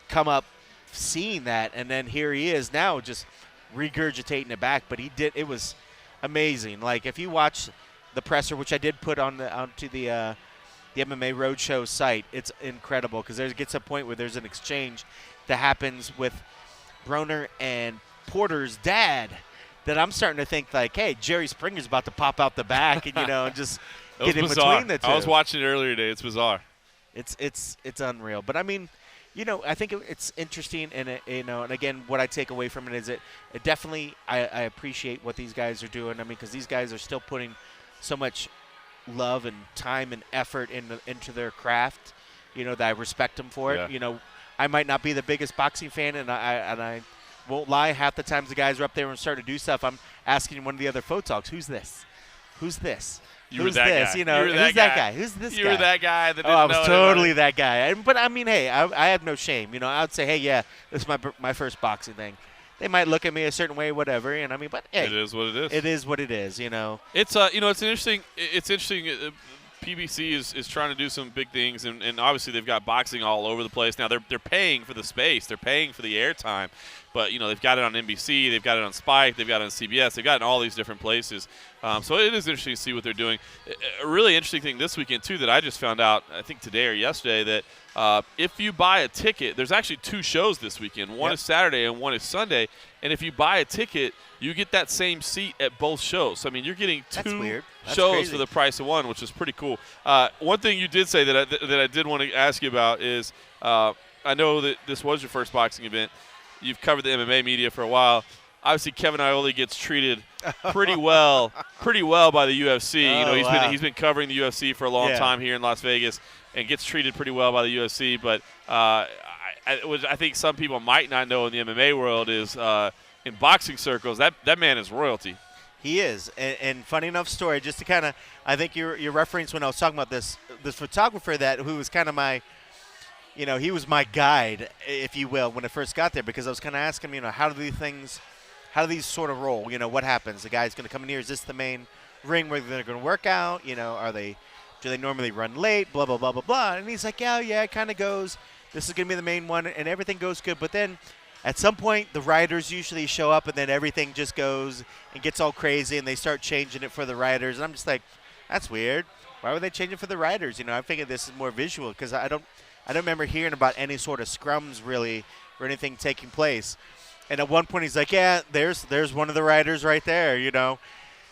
come up seeing that, and then here he is now just regurgitating it back. But it was amazing. Like, if you watch the presser, which I did put onto the MMA Roadshow site, it's incredible because there gets a point where there's an exchange that happens with Broner and Porter's dad that I'm starting to think like, hey, Jerry Springer's about to pop out the back and and just get in between the two. I was watching it earlier today. It's bizarre. It's unreal. But I mean, I think it's interesting, and and again, what I take away from it is it definitely I appreciate what these guys are doing. I mean, because these guys are still putting so much love and time and effort into their craft. That I respect them for it. Yeah. I might not be the biggest boxing fan, and I won't lie. Half the times the guys are up there and start to do stuff, I'm asking one of the other photogs, "Who's this? Who's this? You Who's were that this? guy. Who's that guy? Who's this guy?" You were that guy that didn't I was know totally anybody. that guy. But I mean, hey, I have no shame. I would say, hey, yeah, this is my first boxing thing. They might look at me a certain way, whatever, and I mean, but hey, it is what it is. It is what it is. It's it's interesting. It's interesting. PBC is trying to do some big things, and obviously they've got boxing all over the place now. They're paying for the space. They're paying for the airtime. But, they've got it on NBC, they've got it on Spike, they've got it on CBS, they've got it in all these different places. So it is interesting to see what they're doing. A really interesting thing this weekend, too, that I just found out, I think today or yesterday, that if you buy a ticket, there's actually 2 shows this weekend. One is Saturday and one is Sunday. And if you buy a ticket, you get that same seat at both shows. So, I mean, you're getting 2 shows for the price of one, which is pretty cool. One thing you did say that I did want to ask you about is I know that this was your first boxing event. You've covered the MMA media for a while. Obviously, Kevin Iole gets treated pretty well by the UFC. He's been covering the UFC for a long time here in Las Vegas and gets treated pretty well by the UFC. But I think some people might not know in the MMA world is in boxing circles that man is royalty. He is, and funny enough story. Just to kind of, I think your reference when I was talking about this photographer who was kind of my. He was my guide, if you will, when I first got there, because I was kind of asking him, how do these sort of roll? What happens? The guy's going to come in here. Is this the main ring where they're going to work out? Do they normally run late? Blah, blah, blah, blah, blah. And he's like, yeah, it kind of goes. This is going to be the main one, and everything goes good. But then at some point, the riders usually show up, and then everything just goes and gets all crazy, and they start changing it for the riders. And I'm just like, that's weird. Why would they change it for the riders? I figured this is more visual because I don't remember hearing about any sort of scrums really or anything taking place. And at one point he's like, yeah, there's one of the riders right there,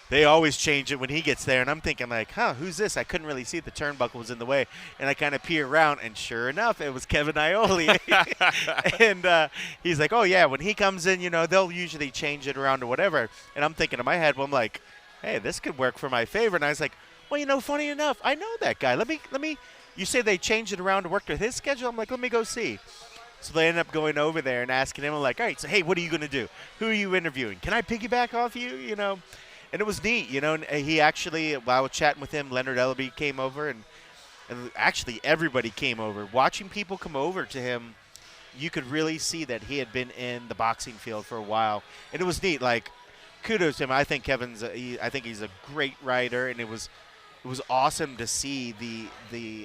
They always change it when he gets there. And I'm thinking like, who's this? I couldn't really see. The turnbuckle was in the way. And I kind of peer around, and sure enough, it was Kevin Iole. And he's like, oh, yeah, when he comes in, they'll usually change it around or whatever. And I'm thinking in my head, well, I'm like, hey, this could work for my favor. And I was like, well, funny enough, I know that guy. Let me. You say they changed it around to work with his schedule? I'm like, let me go see. So they ended up going over there and asking him, I'm like, all right, so, hey, what are you going to do? Who are you interviewing? Can I piggyback off you, And it was neat, And he actually, while I was chatting with him, Leonard Ellaby came over, and actually everybody came over. Watching people come over to him, you could really see that he had been in the boxing field for a while. And it was neat. Like, kudos to him. I think I think he's a great writer, and it was awesome to see the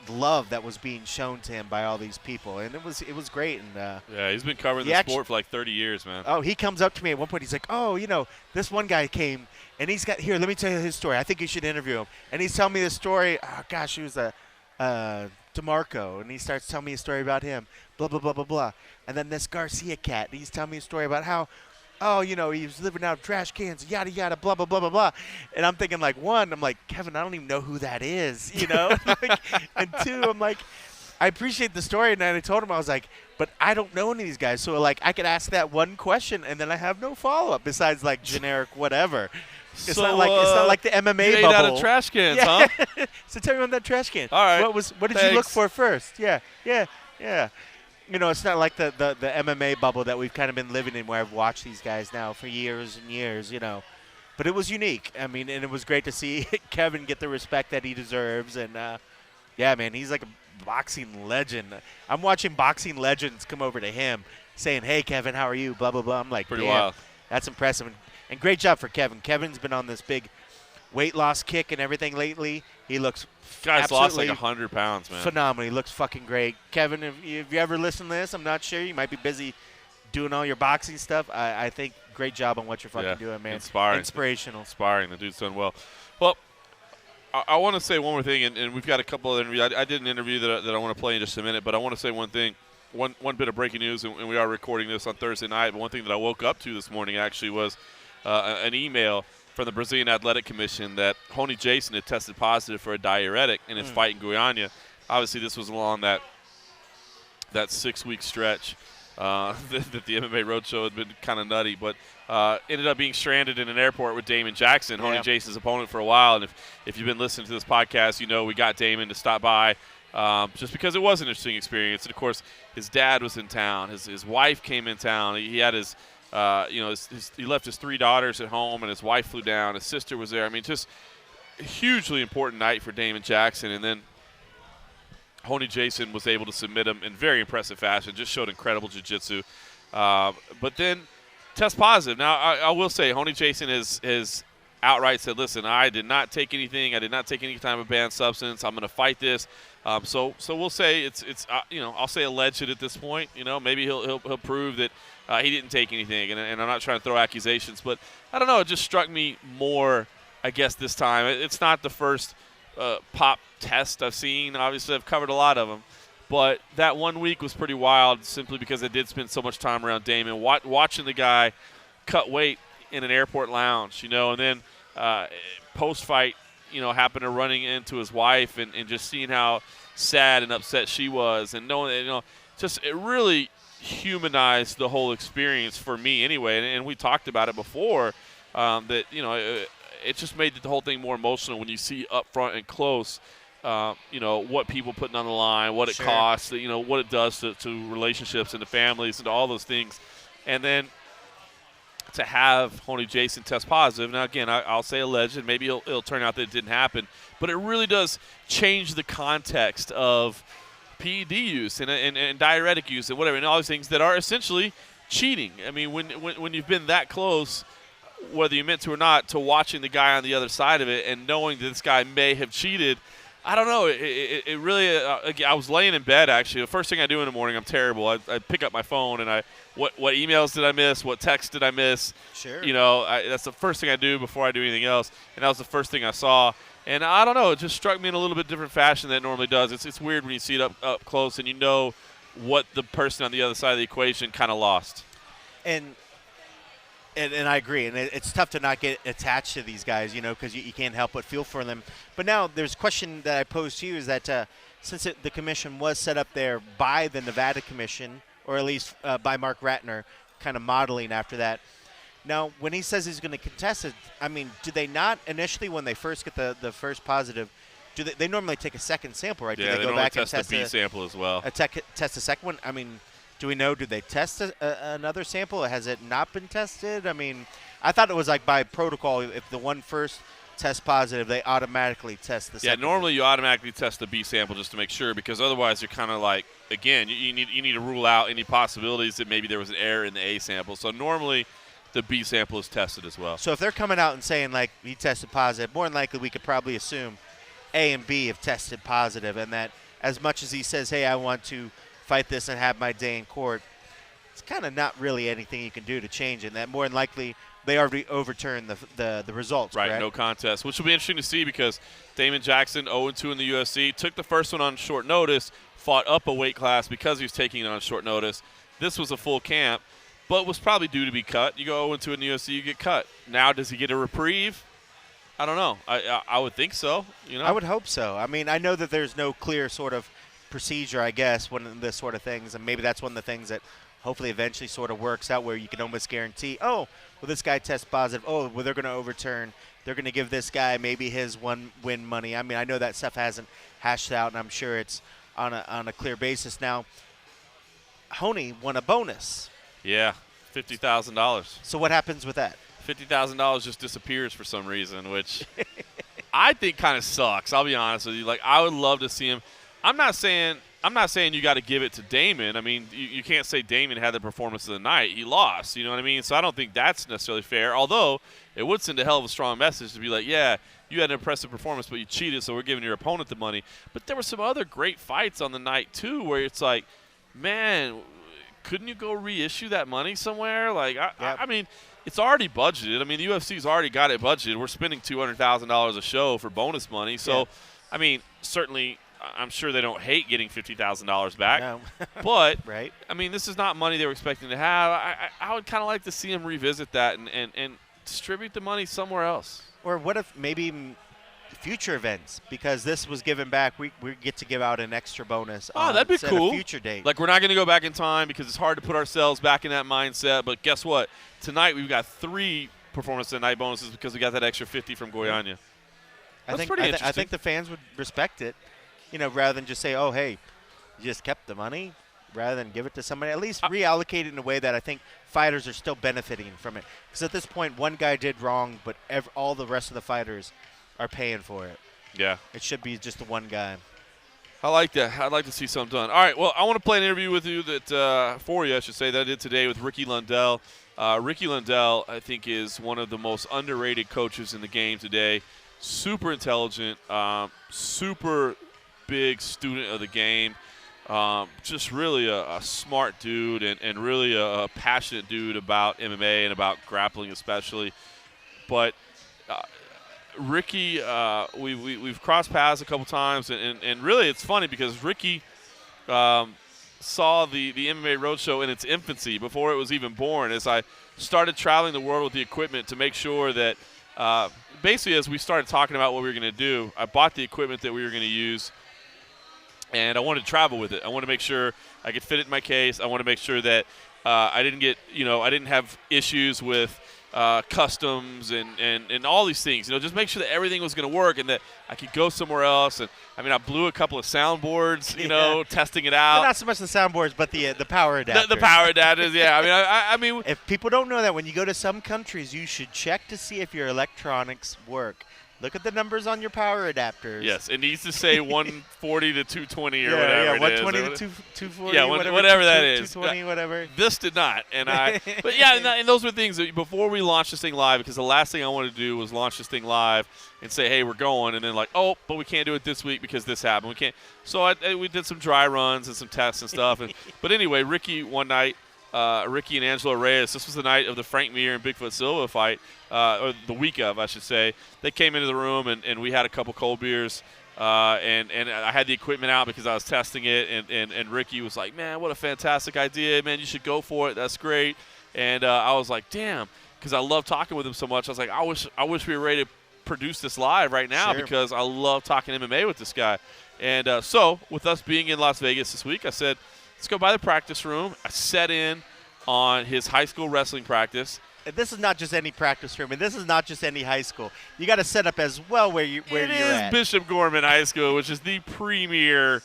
love that was being shown to him by all these people, and it was great. And he's been covering the sport for like 30 years, man. Oh, he comes up to me at one point. He's like, oh, this one guy came, and he's got here. Let me tell you his story. I think you should interview him. And he's telling me this story. Oh gosh, he was DeMarco, and he starts telling me a story about him. Blah blah blah blah blah. And then this Garcia cat. And he's telling me a story about how. Oh, he was living out of trash cans, yada, yada, blah, blah, blah, blah, blah. And I'm thinking, like, one, I'm like, Kevin, I don't even know who that is, And two, I'm like, I appreciate the story. And then I told him, I was like, but I don't know any of these guys. So, like, I could ask that one question, and then I have no follow-up besides, like, generic whatever. It's not like the MMA you ate bubble. out of trash cans, huh? So tell me on that trash can. All right. What did you look for first? Yeah. It's not like the MMA bubble that we've kind of been living in, where I've watched these guys now for years and years, But it was unique. I mean, and it was great to see Kevin get the respect that he deserves. And, yeah, man, he's like a boxing legend. I'm watching boxing legends come over to him saying, hey, Kevin, how are you? Blah, blah, blah. I'm like, pretty wild. That's impressive. And great job for Kevin. Kevin's been on this big weight loss kick and everything lately. He looks Guy's lost like 100 pounds, man. Phenomenal. He looks fucking great. Kevin, if you ever listen to this, I'm not sure. You might be busy doing all your boxing stuff. I think great job on what you're fucking doing, man. Inspirational. Inspiring. The dude's done well. Well, I want to say one more thing, and we've got a couple of interviews. I did an interview that I want to play in just a minute, but I want to say one thing. One bit of breaking news, and we are recording this on Thursday night, but one thing that I woke up to this morning actually was an email from the Brazilian Athletic Commission that Rony Jason had tested positive for a diuretic in his fight in Guyana. Obviously, this was along that 6-week stretch that the MMA Roadshow had been kind of nutty, but ended up being stranded in an airport with Damon Jackson, Rony Jason's opponent, for a while. And if you've been listening to this podcast, we got Damon to stop by just because it was an interesting experience. And, of course, his dad was in town. His wife came in town. He had his he left his 3 daughters at home, and his wife flew down. His sister was there. I mean, just a hugely important night for Damon Jackson. And then Rony Jason was able to submit him in very impressive fashion, just showed incredible jiu-jitsu. But then test positive. Now, I will say Rony Jason has outright said, listen, I did not take anything. I did not take any kind of banned substance. I'm going to fight this. So we'll say it's I'll say alleged at this point. Maybe he'll prove that he didn't take anything. And I'm not trying to throw accusations, but I don't know. It just struck me more, I guess, this time. It's not the first pop test I've seen. Obviously, I've covered a lot of them. But that 1 week was pretty wild simply because I did spend so much time around Damon, watching the guy cut weight in an airport lounge, and then post-fight, happened to running into his wife and just seeing how sad and upset she was, and knowing that, just it really humanized the whole experience for me anyway. And we talked about it before, that, it just made the whole thing more emotional when you see up front and close, what people putting on the line, what it costs, what it does to relationships and to families and to all those things. And then to have Honey Jason test positive. Now, again, I'll say alleged. Maybe it'll turn out that it didn't happen. But it really does change the context of PED use and diuretic use and whatever, and all these things that are essentially cheating. I mean, when you've been that close, whether you meant to or not, to watching the guy on the other side of it and knowing that this guy may have cheated, I don't know. It really I was laying in bed, actually. The first thing I do in the morning, I'm terrible. I pick up my phone and what emails did I miss? What text did I miss? Sure. That's the first thing I do before I do anything else. And that was the first thing I saw. And I don't know. It just struck me in a little bit different fashion than it normally does. It's weird when you see it up close and you know what the person on the other side of the equation kind of lost. And I agree, and it's tough to not get attached to these guys, because you can't help but feel for them. But now there's a question that I pose to you is that since the commission was set up there by the Nevada Commission, or at least by Mark Ratner, kind of modeling after that, now when he says he's going to contest it, I mean, do they not initially, when they first get the first positive, do they normally take a second sample, right? Yeah, do they go back and test the B sample as well. Test a second one? I mean, do we know, did they test another sample? Has it not been tested? I mean, I thought it was like by protocol, if the one first tests positive, they automatically test the second. Yeah, normally you automatically test the B sample just to make sure, because otherwise you're kind of like, again, you need to rule out any possibilities that maybe there was an error in the A sample. So normally the B sample is tested as well. So if they're coming out and saying, like, he tested positive, more than likely we could probably assume A and B have tested positive, and that as much as he says, hey, I want to fight this and have my day in court, it's kind of not really anything you can do to change it. And that more than likely they already overturned the results. Right, correct? No contest, which will be interesting to see because Damon Jackson, 0-2 in the UFC, took the first one on short notice, fought up a weight class because he was taking it on short notice. This was a full camp, but was probably due to be cut. You go 0-2 in the UFC, you get cut. Now, does he get a reprieve? I don't know. I would think so. I would hope so. I mean, I know that there's no clear sort of procedure, I guess, when this sort of things, and maybe that's one of the things that hopefully eventually sort of works out, where you can almost guarantee, oh, well, this guy tests positive, oh, well, they're going to overturn, they're going to give this guy maybe his one win money. I mean, I know that stuff hasn't hashed out, and I'm sure it's on a clear basis now. Honey won a bonus. Yeah, $50,000. So what happens with that? $50,000 just disappears for some reason, which I think kind of sucks. I'll be honest with you. Like, I would love to see him. I'm not saying you got to give it to Damon. I mean, you can't say Damon had the performance of the night. He lost, you know what I mean? So I don't think that's necessarily fair, although it would send a hell of a strong message to be like, yeah, you had an impressive performance, but you cheated, so we're giving your opponent the money. But there were some other great fights on the night, too, where it's like, man, couldn't you go reissue that money somewhere? Like, I mean, it's already budgeted. I mean, the UFC's already got it budgeted. We're spending $200,000 a show for bonus money. So, I mean, certainly – I'm sure they don't hate getting $50,000 back. No. But, right. I mean, this is not money they were expecting to have. I would kind of like to see them revisit that and distribute the money somewhere else. Or what if maybe future events, because this was given back, we get to give out an extra bonus. Oh, that'd be cool. A future date. Like, we're not going to go back in time because it's hard to put ourselves back in that mindset. But guess what? Tonight we've got 3 performance of the night bonuses because we got that extra 50 from Goiânia. That's pretty interesting. I think the fans would respect it. Rather than just say, oh, hey, you just kept the money, rather than give it to somebody, at least reallocate it in a way that I think fighters are still benefiting from it. Because at this point, one guy did wrong, but all the rest of the fighters are paying for it. Yeah. It should be just the one guy. I like that. I'd like to see something done. All right, well, I want to play an interview with you for you, I should say, that I did today with Ricky Lundell. Ricky Lundell, I think, is one of the most underrated coaches in the game today. Super intelligent, super big student of the game. Just really a smart dude and really a passionate dude about MMA and about grappling especially. But Ricky, we've crossed paths a couple times, and really it's funny because Ricky saw the MMA Roadshow in its infancy before it was even born, as I started traveling the world with the equipment to make sure that basically as we started talking about what we were going to do, I bought the equipment that we were going to use, and I wanted to travel with it. I wanted to make sure I could fit it in my case. I wanted to make sure that I didn't have issues with customs and all these things. Just make sure that everything was going to work and that I could go somewhere else. And I blew a couple of soundboards, testing it out. Not so much the soundboards, but the power adapters. The power adapters, yeah. I mean, if people don't know that, when you go to some countries, you should check to see if your electronics work. Look at the numbers on your power adapters. Yes, it needs to say 140 to 220 or whatever it is. 120 to 240. Yeah, whatever that is. 220, whatever. This did not, but yeah, and those were things that before we launched this thing live, because the last thing I wanted to do was launch this thing live and say, hey, we're going, and then but we can't do it this week because this happened. We can't. So we did some dry runs and some tests and stuff. But anyway, Ricky one night. Ricky and Angelo Reyes. This was the night of the Frank Mir and Bigfoot Silva fight, or the week of, I should say. They came into the room, and we had a couple cold beers, and I had the equipment out because I was testing it, and Ricky was like, man, what a fantastic idea. Man, you should go for it. That's great. And I was like, damn, because I love talking with him so much. I was like, I wish we were ready to produce this live right now because I love talking MMA with this guy. And so with us being in Las Vegas this week, I said, let's go by the practice room. I set in on his high school wrestling practice. And this is not just any practice room, and this is not just any high school. You got to set up as well where you're at. It is Bishop Gorman High School, which is the premier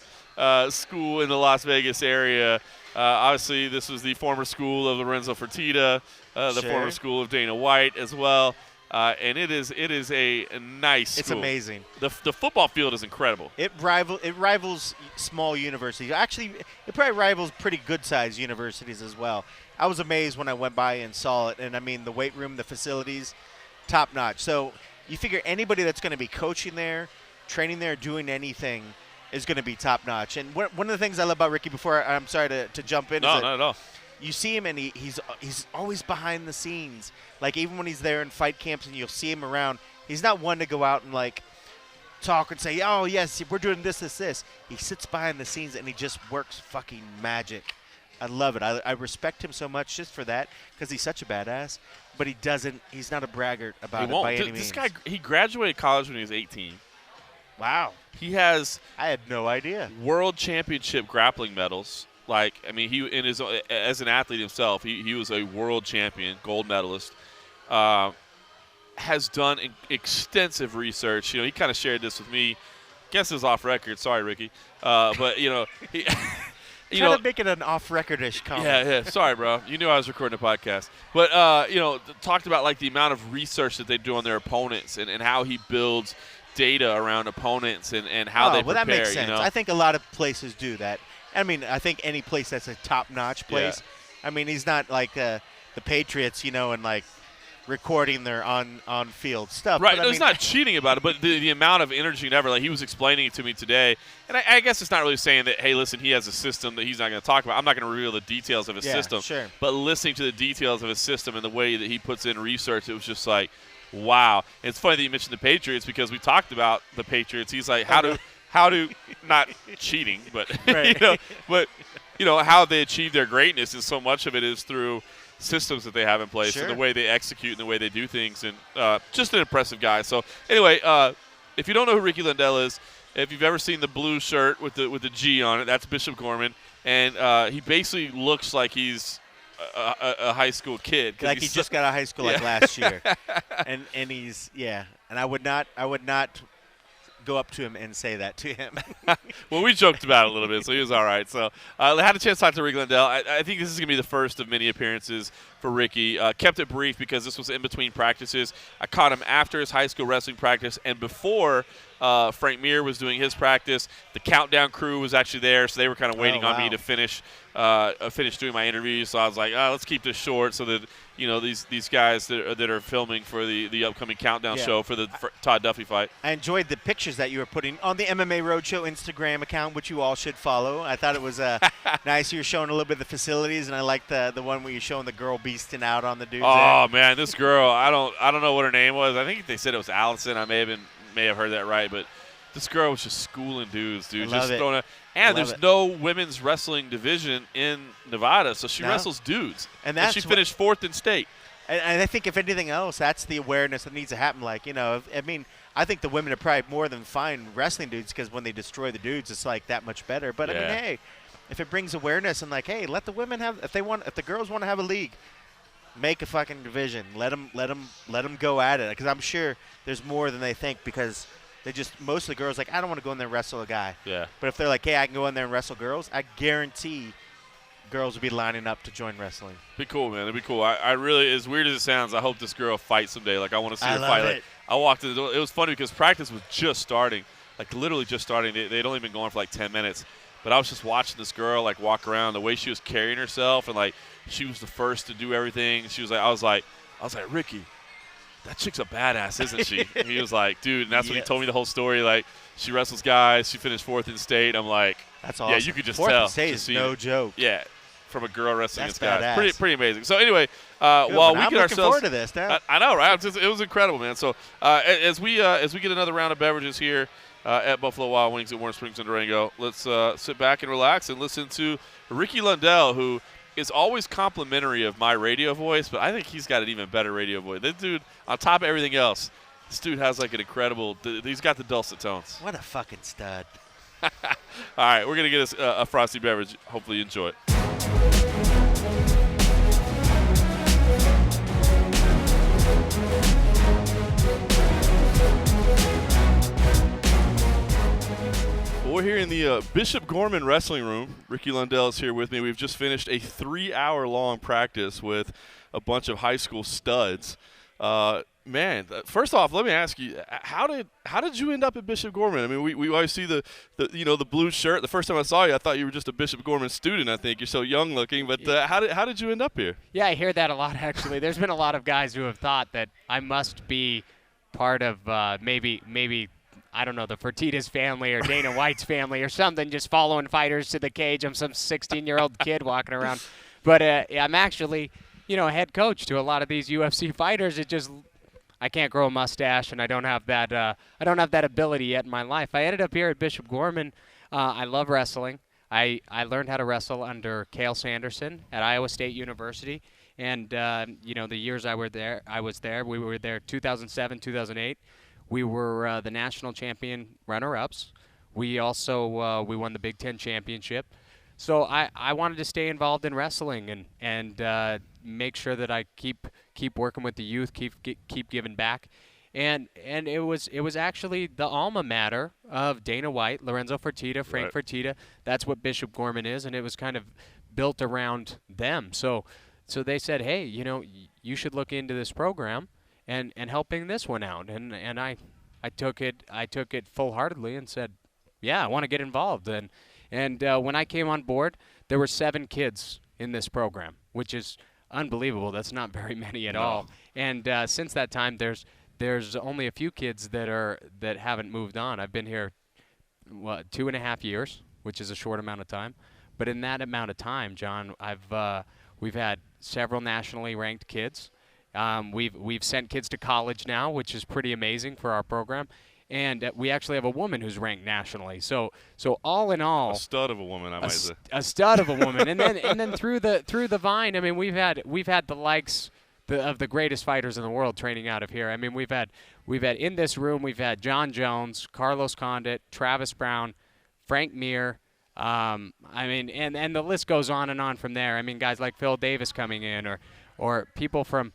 school in the Las Vegas area. Obviously, this was the former school of Lorenzo Fertitta, the former school of Dana White as well. And it is a nice school. It's amazing. The football field is incredible. It rivals small universities. Actually, it probably rivals pretty good-sized universities as well. I was amazed when I went by and saw it. And, the weight room, the facilities, top-notch. So you figure anybody that's going to be coaching there, training there, doing anything is going to be top-notch. And one of the things I love about Ricky I'm sorry to jump in. No, not at all. You see him, and he's always behind the scenes. Like, even when he's there in fight camps and you'll see him around, he's not one to go out and, talk and say, oh, yes, we're doing this. He sits behind the scenes, and he just works fucking magic. I love it. I respect him so much just for that because he's such a badass. But he's not a braggart about it by any means. This guy, he graduated college when he was 18. Wow. He has I had no idea. World championship grappling medals. He as an athlete himself, he was a world champion, gold medalist. Has done extensive research. He kind of shared this with me. Guess it was off record. Sorry, Ricky. But he. Kind of making an off-record-ish comment. Yeah. Sorry, bro. You knew I was recording a podcast. But talked about the amount of research that they do on their opponents and how he builds data around opponents and how they prepare. Well, that makes sense. I think a lot of places do that. I think any place that's a top-notch place. Yeah. He's not like the Patriots, and recording their on-field stuff. Right. But, it's not cheating about it, but the amount of energy and effort. He was explaining it to me today. And I guess it's not really saying that, hey, listen, he has a system that he's not going to talk about. I'm not going to reveal the details of his system. Sure. But listening to the details of his system and the way that he puts in research, it was just like, wow. And it's funny that you mentioned the Patriots because we talked about the Patriots. He's like, how do not cheating, but right. How they achieve their greatness, and so much of it is through systems that they have in place sure. and the way they execute and the way they do things, and just an impressive guy. So anyway, if you don't know who Ricky Lundell is, if you've ever seen the blue shirt with the G on it, that's Bishop Gorman, and he basically looks like he's a high school kid. Like he just got out of high school last year, and he's and I would not go up to him and say that to him. Well, we joked about it a little bit, so he was all right. So I had a chance to talk to Ricky Lundell. I think this is going to be the first of many appearances for Ricky. Kept it brief because this was in between practices. I caught him after his high school wrestling practice and before Frank Mir was doing his practice. The Countdown crew was actually there, so they were kind of waiting on me to finish doing my interviews. So I was like, let's keep this short so that these guys that are filming for the upcoming Countdown show for the Todd Duffy fight. I enjoyed the pictures that you were putting on the MMA Roadshow Instagram account, which you all should follow. I thought it was nice. You were showing a little bit of the facilities, and I liked the one where you're showing the girl beasting out on the dudes. Oh man, this girl, I don't know what her name was. I think they said it was Allison. I may have heard that right, but this girl was just schooling dudes, dude. Just throwing it. And there's no women's wrestling division in Nevada, so she wrestles dudes. And she finished 4th in state. And I think if anything else, that's the awareness that needs to happen. Like, I think the women are probably more than fine wrestling dudes because when they destroy the dudes, it's like that much better. But I mean, hey, if it brings awareness and like, hey, let the women have, if the girls want to have a league, make a fucking division. Let them go at it. Because I'm sure there's more than they think because most of the girls like, I don't want to go in there and wrestle a guy. Yeah. But if they're like, hey, I can go in there and wrestle girls, I guarantee girls will be lining up to join wrestling. Be cool, man. It'd be cool. I really, as weird as it sounds, I hope this girl fights someday. Like, I want to see her fight. Like, I walked in the door. It was funny because practice was just starting, like literally just starting. They'd only been going for like 10 minutes. But I was just watching this girl like walk around, the way she was carrying herself, and like she was the first to do everything. She was like, I was like, Ricky, that chick's a badass, isn't she? And he was like, dude, and that's when he told me the whole story. Like, she wrestles guys. She finished 4th in state. I'm like, that's awesome. Yeah, you could just 4th tell. in state is no joke. Yeah, from a girl wrestling that's against guys. badass. Pretty amazing. So anyway, while we I'm get looking ourselves forward to this. I know, right? It was incredible, man. So as we get another round of beverages here at Buffalo Wild Wings at Warm Springs and Durango, let's sit back and relax and listen to Ricky Lundell, who is always complimentary of my radio voice, but I think he's got an even better radio voice. This dude, on top of everything else, this dude has like an incredible – he's got the dulcet tones. What a fucking stud. All right, we're going to get us a frosty beverage. Hopefully you enjoy it. We're here in the Bishop Gorman Wrestling Room. Ricky Lundell is here with me. We've just finished a 3-hour-long practice with a bunch of high school studs. Man, first off, let me ask you, how did you end up at Bishop Gorman? I mean, we always see the blue shirt. The first time I saw you, I thought you were just a Bishop Gorman student. I think you're so young looking. But how did you end up here? Yeah, I hear that a lot actually. There's been a lot of guys who have thought that I must be part of maybe. I don't know, the Fertitas family or Dana White's family or something, just following fighters to the cage. I'm some 16-year-old kid walking around. But I'm actually, a head coach to a lot of these UFC fighters. I can't grow a mustache, and I don't have that ability yet in my life. I ended up here at Bishop Gorman. I love wrestling. I learned how to wrestle under Cale Sanderson at Iowa State University. And, the years I was there, we were there 2007, 2008. We were the national champion runner-ups. We also we won the Big Ten championship. So I wanted to stay involved in wrestling and make sure that I keep working with the youth, keep giving back. And it was actually the alma mater of Dana White, Lorenzo Fertitta, Frank Fertitta. That's what Bishop Gorman is, and it was kind of built around them. So they said, hey, you should look into this program. And helping this one out, and I took it full-heartedly and said, yeah, I want to get involved. And when I came on board, there were 7 kids in this program, which is unbelievable. That's not very many at all. And since that time, there's only a few kids that haven't moved on. I've been here 2.5 years, which is a short amount of time. But in that amount of time, John, we've had several nationally ranked kids. We've sent kids to college now, which is pretty amazing for our program, and we actually have a woman who's ranked nationally. So all in all, a stud of a woman, I might say. A stud of a woman, and then through the vine, I mean, we've had the likes of the greatest fighters in the world training out of here. I mean, we've had in this room, we've had John Jones, Carlos Condit, Travis Brown, Frank Mir. I mean, and the list goes on and on from there. I mean, guys like Phil Davis coming in, or people from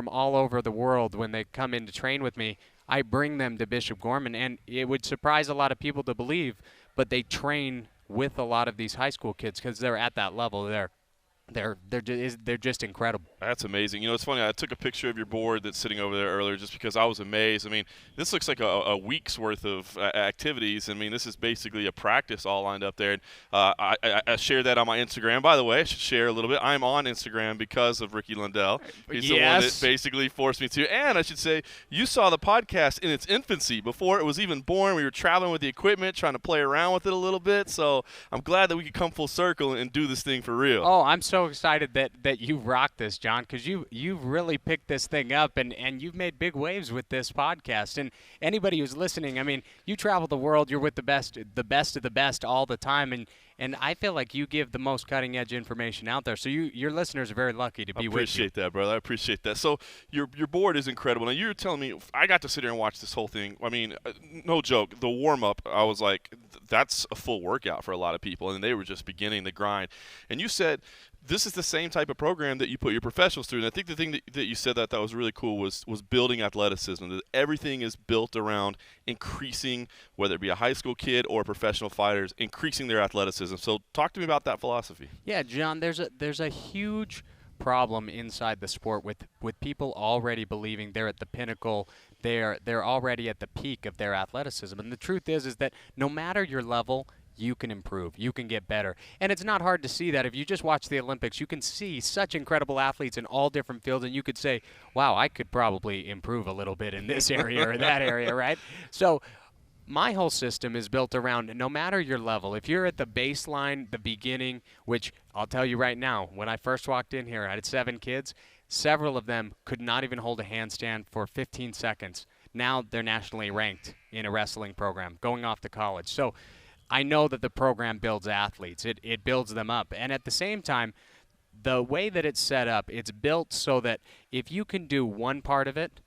all over the world when they come in to train with me. I bring them to Bishop Gorman, and it would surprise a lot of people to believe, but they train with a lot of these high school kids because they're at that level. They're just incredible. That's amazing. You know, it's funny. I took a picture of your board that's sitting over there earlier just because I was amazed. I mean, this looks like a week's worth of activities. I mean, this is basically a practice all lined up there. And I shared that on my Instagram. By the way, I should share a little bit. I'm on Instagram because of Ricky Lundell. He's the one that basically forced me to. And I should say, you saw the podcast in its infancy before it was even born. We were traveling with the equipment, trying to play around with it a little bit. So I'm glad that we could come full circle and do this thing for real. Oh, I'm so excited that you rock this, John, because you've really picked this thing up and you've made big waves with this podcast. And anybody who's listening, I mean, you travel the world, you're with the best of the best all the time, and I feel like you give the most cutting edge information out there. So your listeners are very lucky to be with you. I appreciate that, brother. I appreciate that. So your board is incredible. Now you were telling me I got to sit here and watch this whole thing. I mean, no joke. The warm up, I was like, that's a full workout for a lot of people, and they were just beginning the grind. And you said this is the same type of program that you put your professionals through. And I think the thing that you said that was really cool was building athleticism. That everything is built around increasing, whether it be a high school kid or professional fighters, increasing their athleticism. So talk to me about that philosophy. Yeah, John, there's a huge problem inside the sport with people already believing they're at the pinnacle, they're already at the peak of their athleticism. And the truth is that no matter your level, you can improve. You can get better. And it's not hard to see that. If you just watch the Olympics, you can see such incredible athletes in all different fields, and you could say, wow, I could probably improve a little bit in this area or that area, right? So my whole system is built around no matter your level. If you're at the baseline, the beginning, which I'll tell you right now, when I first walked in here, I had 7 kids. Several of them could not even hold a handstand for 15 seconds. Now they're nationally ranked in a wrestling program, going off to college. So I know that the program builds athletes. It builds them up. And at the same time, the way that it's set up, it's built so that if you can do one part of it,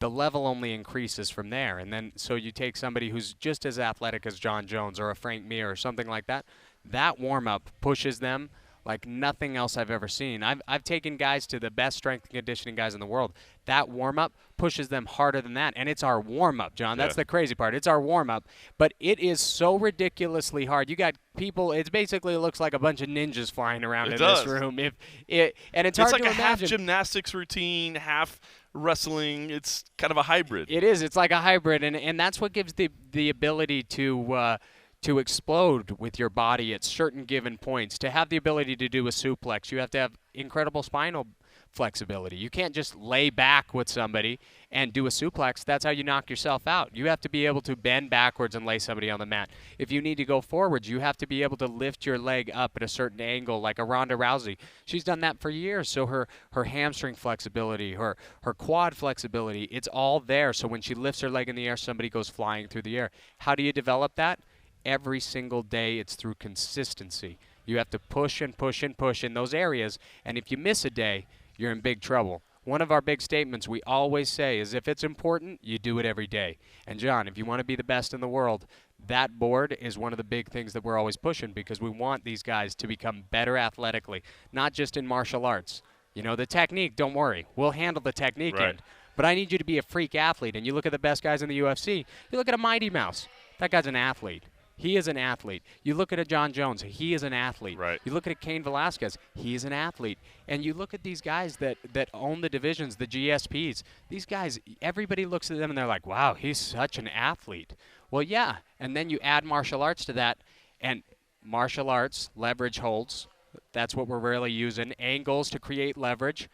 the level only increases from there. And then so you take somebody who's just as athletic as John Jones or a Frank Mir or something like that, that warm-up pushes them like nothing else I've ever seen. I've taken guys to the best strength and conditioning guys in the world. That warm-up pushes them harder than that, and it's our warm-up, John. That's the crazy part. It's our warm-up, but it is so ridiculously hard. You got people, it basically looks like a bunch of ninjas flying around this room. And it's hard like to a imagine. half gymnastics routine, half wrestling. It's kind of a hybrid. It is. It's like a hybrid, and that's what gives the ability to explode with your body at certain given points. To have the ability to do a suplex, you have to have incredible spinal flexibility. You can't just lay back with somebody and do a suplex. That's how you knock yourself out. You have to be able to bend backwards and lay somebody on the mat. If you need to go forwards, you have to be able to lift your leg up at a certain angle, like a Ronda Rousey. She's done that for years, so her hamstring flexibility, her quad flexibility, it's all there. So when she lifts her leg in the air, somebody goes flying through the air. How do you develop that? Every single day, it's through consistency. You have to push and push and push in those areas, and if you miss a day, you're in big trouble. One of our big statements we always say is if it's important, you do it every day. And John, if you want to be the best in the world, that board is one of the big things that we're always pushing because we want these guys to become better athletically, not just in martial arts. You know, the technique, don't worry. We'll handle the technique end. But I need you to be a freak athlete. And you look at the best guys in the UFC, you look at a Mighty Mouse. That guy's an athlete. He is an athlete. You look at a John Jones, he is an athlete. Right. You look at a Cain Velasquez, he is an athlete. And you look at these guys that own the divisions, the GSPs, these guys, everybody looks at them and they're like, wow, he's such an athlete. Well, yeah, and then you add martial arts to that, and martial arts, leverage holds, that's what we're really using, angles to create leverage.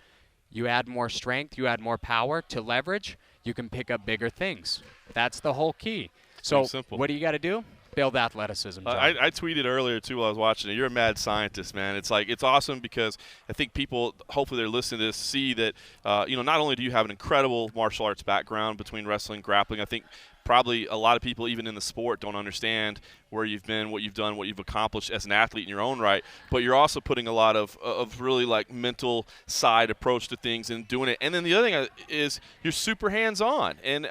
You add more strength, you add more power to leverage, you can pick up bigger things. That's the whole key. So what do you got to do? Build athleticism. I tweeted earlier, too, while I was watching it. You're a mad scientist, man. It's like it's awesome because I think people, hopefully they're listening to this, see that, not only do you have an incredible martial arts background between wrestling and grappling, I think probably a lot of people even in the sport don't understand where you've been, what you've done, what you've accomplished as an athlete in your own right. But you're also putting a lot of really like mental side approach to things and doing it. And then the other thing is you're super hands-on. And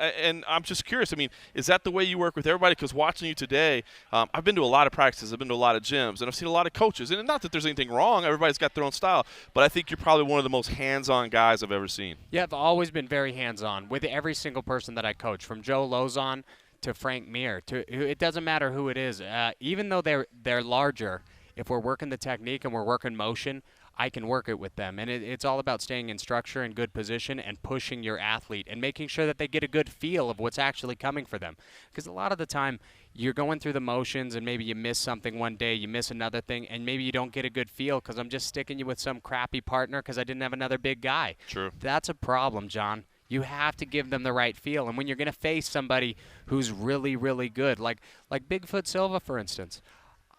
I'm just curious, I mean, is that the way you work with everybody? Because watching you today, I've been to a lot of practices, I've been to a lot of gyms, and I've seen a lot of coaches. And not that there's anything wrong, everybody's got their own style, but I think you're probably one of the most hands-on guys I've ever seen. Yeah, I've always been very hands-on with every single person that I coach, from Joe Lozon to Frank Mir. It doesn't matter who it is. Even though they're larger, if we're working the technique and we're working motion, I can work it with them. And it's all about staying in structure and good position and pushing your athlete and making sure that they get a good feel of what's actually coming for them. Because a lot of the time, you're going through the motions and maybe you miss something one day, you miss another thing, and maybe you don't get a good feel because I'm just sticking you with some crappy partner because I didn't have another big guy. True. That's a problem, John. You have to give them the right feel. And when you're going to face somebody who's really, really good, like Bigfoot Silva, for instance,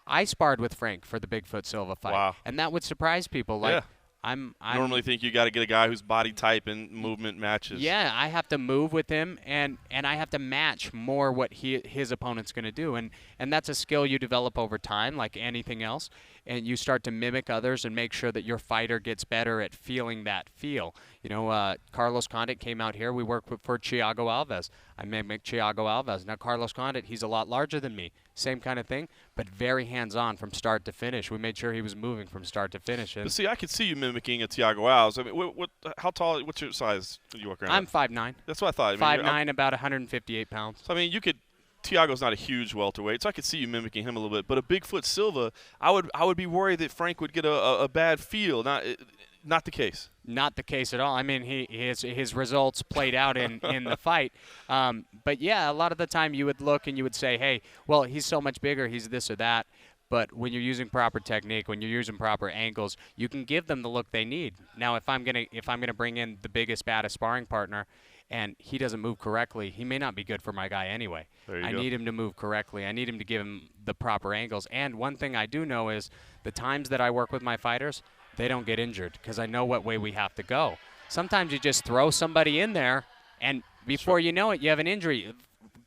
I sparred with Frank for the Bigfoot Silva fight. Wow. And that would surprise people. Like, yeah. I'm normally think you got to get a guy whose body type and movement matches. Yeah, I have to move with him, and I have to match more what his opponent's going to do. And that's a skill you develop over time, like anything else. And you start to mimic others and make sure that your fighter gets better at feeling that feel. You know, Carlos Condit came out here. We worked for Thiago Alves. I mimicked Thiago Alves. Now, Carlos Condit, he's a lot larger than me. Same kind of thing, but very hands-on from start to finish. We made sure he was moving from start to finish. But see, I could see you mimicking a Thiago Alves. I mean, how tall, what's your size do you walk around? I'm 5'9". That's what I thought. I mean, 5'9", about 158 pounds. So, I mean, Thiago's not a huge welterweight, so I could see you mimicking him a little bit. But a Bigfoot Silva, I would be worried that Frank would get a bad feel. Not the case. Not the case at all. I mean, his results played out in the fight. But, yeah, a lot of the time you would look and you would say, hey, well, he's so much bigger, he's this or that. But when you're using proper technique, when you're using proper angles, you can give them the look they need. Now, if I'm gonna bring in the biggest, baddest sparring partner, and he doesn't move correctly, he may not be good for my guy anyway. I need him to move correctly. I need him to give him the proper angles. And one thing I do know is the times that I work with my fighters, they don't get injured because I know what way we have to go. Sometimes you just throw somebody in there, and before you know it, you have an injury.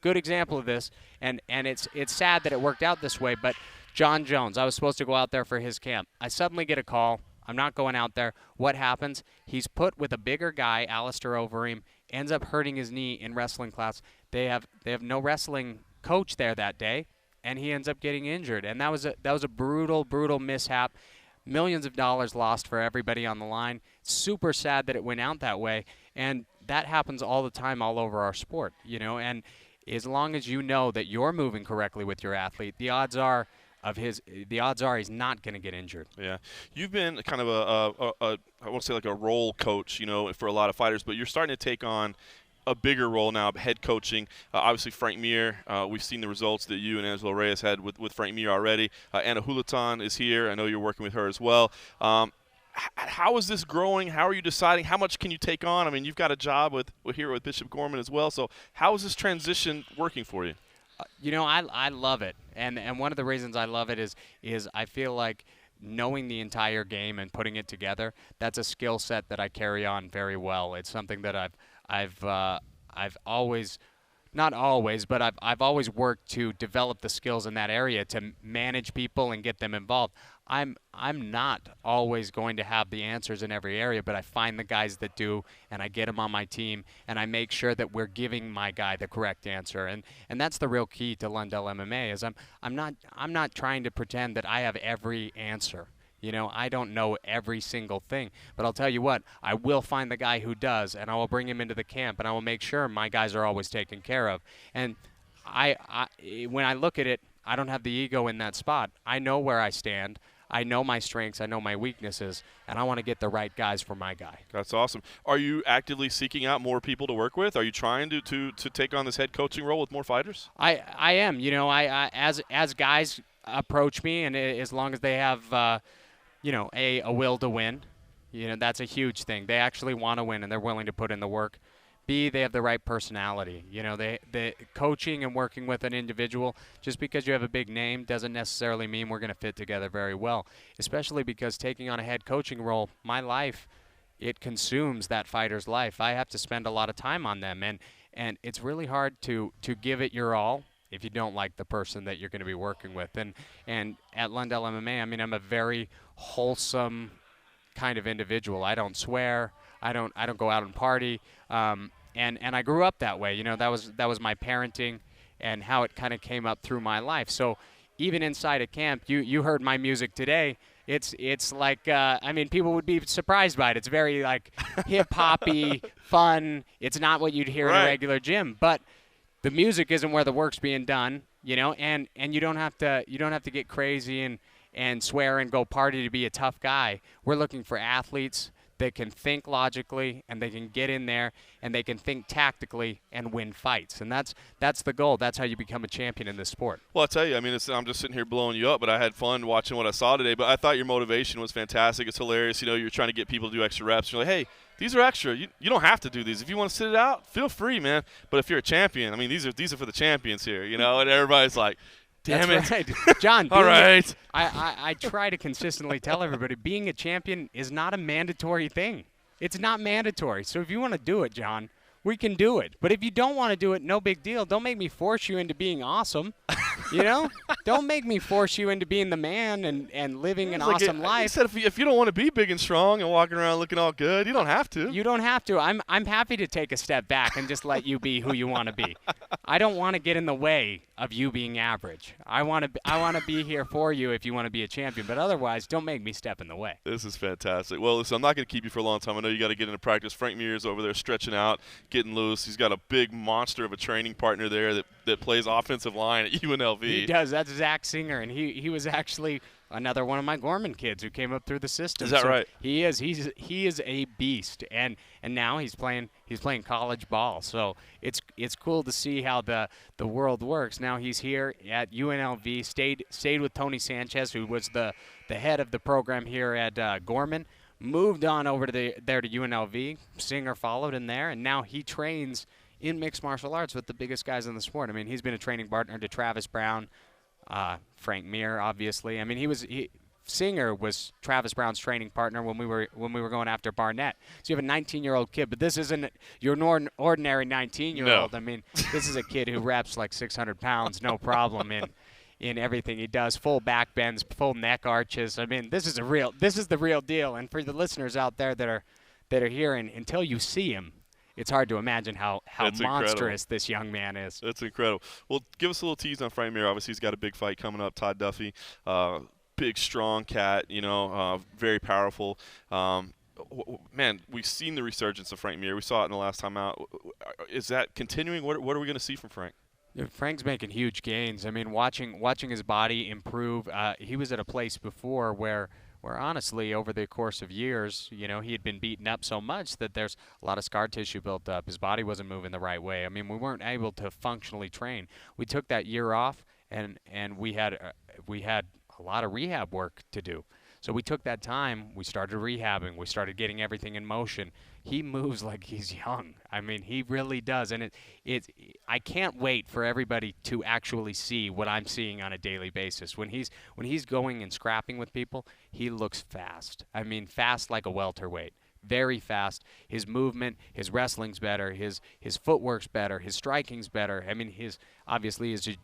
Good example of this, and it's sad that it worked out this way, but John Jones, I was supposed to go out there for his camp. I suddenly get a call. I'm not going out there. What happens? He's put with a bigger guy, Alistair over him, ends up hurting his knee in wrestling class. They have no wrestling coach there that day, and he ends up getting injured. And that was a brutal, brutal mishap. Millions of dollars lost for everybody on the line. Super sad that it went out that way, and that happens all the time all over our sport, you know. And as long as you know that you're moving correctly with your athlete, the odds are he's not going to get injured. Yeah, you've been kind of I won't say like a role coach, you know, for a lot of fighters, but you're starting to take on a bigger role now, head coaching. Obviously, Frank Mir, we've seen the results that you and Angela Reyes had with Frank Mir already. Anna Hulatan is here. I know you're working with her as well. How is this growing? How are you deciding? How much can you take on? I mean, you've got a job here with Bishop Gorman as well. So how is this transition working for you? You know, I love it, and one of the reasons I love it is I feel like knowing the entire game and putting it together, that's a skill set that I carry on very well. It's something that I've always, not always, but I've always worked to develop the skills in that area to manage people and get them involved. I'm not always going to have the answers in every area, but I find the guys that do, and I get them on my team, and I make sure that we're giving my guy the correct answer. And that's the real key to Lundell MMA is I'm not trying to pretend that I have every answer. You know, I don't know every single thing, but I'll tell you what, I will find the guy who does, and I will bring him into the camp, and I will make sure my guys are always taken care of. And when I look at it, I don't have the ego in that spot. I know where I stand. I know my strengths, I know my weaknesses, and I want to get the right guys for my guy. That's awesome. Are you actively seeking out more people to work with? Are you trying to take on this head coaching role with more fighters? I am. You know, as guys approach me, and as long as they have you know, a will to win, you know, that's a huge thing. They actually want to win, and they're willing to put in the work. B, they have the right personality. You know, the coaching and working with an individual, just because you have a big name doesn't necessarily mean we're going to fit together very well, especially because taking on a head coaching role, my life, it consumes that fighter's life. I have to spend a lot of time on them, and it's really hard to give it your all if you don't like the person that you're going to be working with. And at Lundell MMA, I mean, I'm a very wholesome kind of individual. I don't swear. I don't go out and party. And I grew up that way. You know, that was my parenting and how it kind of came up through my life. So even inside a camp, you heard my music today. It's like, I mean, people would be surprised by it. It's very like hip-hoppy, fun. It's not what you'd hear in a regular gym, but the music isn't where the work's being done, you know, and you don't have to get crazy and swear and go party to be a tough guy. We're looking for athletes that can think logically and they can get in there and they can think tactically and win fights. And that's the goal. That's how you become a champion in this sport. Well, I'll tell you, I mean, I'm just sitting here blowing you up, but I had fun watching what I saw today. But I thought your motivation was fantastic. It's hilarious. You know, you're trying to get people to do extra reps. You're like, hey, these are extra. You don't have to do these. If you want to sit it out, feel free, man. But if you're a champion, I mean, these are for the champions here, you know. And everybody's like, damn That's it. Right. John, all right. I try to consistently tell everybody being a champion is not a mandatory thing. It's not mandatory. So if you want to do it, John, we can do it. But if you don't want to do it, no big deal. Don't make me force you into being awesome. You know? Don't make me force you into being the man and living an awesome life. You said if you don't want to be big and strong and walking around looking all good, you don't have to. You don't have to. I'm happy to take a step back and just let you be who you want to be. I don't want to get in the way of you being average. I want to be here for you if you want to be a champion, but otherwise, don't make me step in the way. This is fantastic. Well, listen, I'm not going to keep you for a long time. I know you got to get into practice. Frank Mir's over there stretching out, getting loose. He's got a big monster of a training partner there that plays offensive line at UNLV. He does. That's Zach Singer, and he was actually another one of my Gorman kids who came up through the system. Is that right? He is. He is a beast, and now he's playing college ball. So it's cool to see how the world works. Now he's here at UNLV. Stayed with Tony Sanchez, who was the head of the program here at Gorman. Moved on over to UNLV. Singer followed in there, and now he trains in mixed martial arts with the biggest guys in the sport. I mean, he's been a training partner to Travis Brown, Frank Mir, obviously. I mean, Singer was Travis Brown's training partner when we were going after Barnett. So you have a 19-year-old kid, but this isn't your ordinary 19-year-old. No. I mean, this is a kid who reps like 600 pounds, no problem in everything he does. Full back bends, full neck arches. I mean, this is the real deal. And for the listeners out there that are here, and until you see him, it's hard to imagine how monstrous this young man is. That's incredible. Well, give us a little tease on Frank Mir. Obviously, he's got a big fight coming up. Todd Duffy, big, strong cat, you know, very powerful. Man, we've seen the resurgence of Frank Mir. We saw it in the last time out. Is that continuing? What are we going to see from Frank? Frank's making huge gains. I mean, watching his body improve. He was at a place before where honestly, over the course of years, you know, he had been beaten up so much that there's a lot of scar tissue built up. His body wasn't moving the right way. I mean, we weren't able to functionally train. We took that year off, and we had a lot of rehab work to do. So we took that time. We started rehabbing. We started getting everything in motion. He moves like he's young. I mean, he really does. And I can't wait for everybody to actually see what I'm seeing on a daily basis. When he's going and scrapping with people, he looks fast. I mean, fast like a welterweight. Very fast. His movement, his wrestling's better. His footwork's better. His striking's better. I mean, his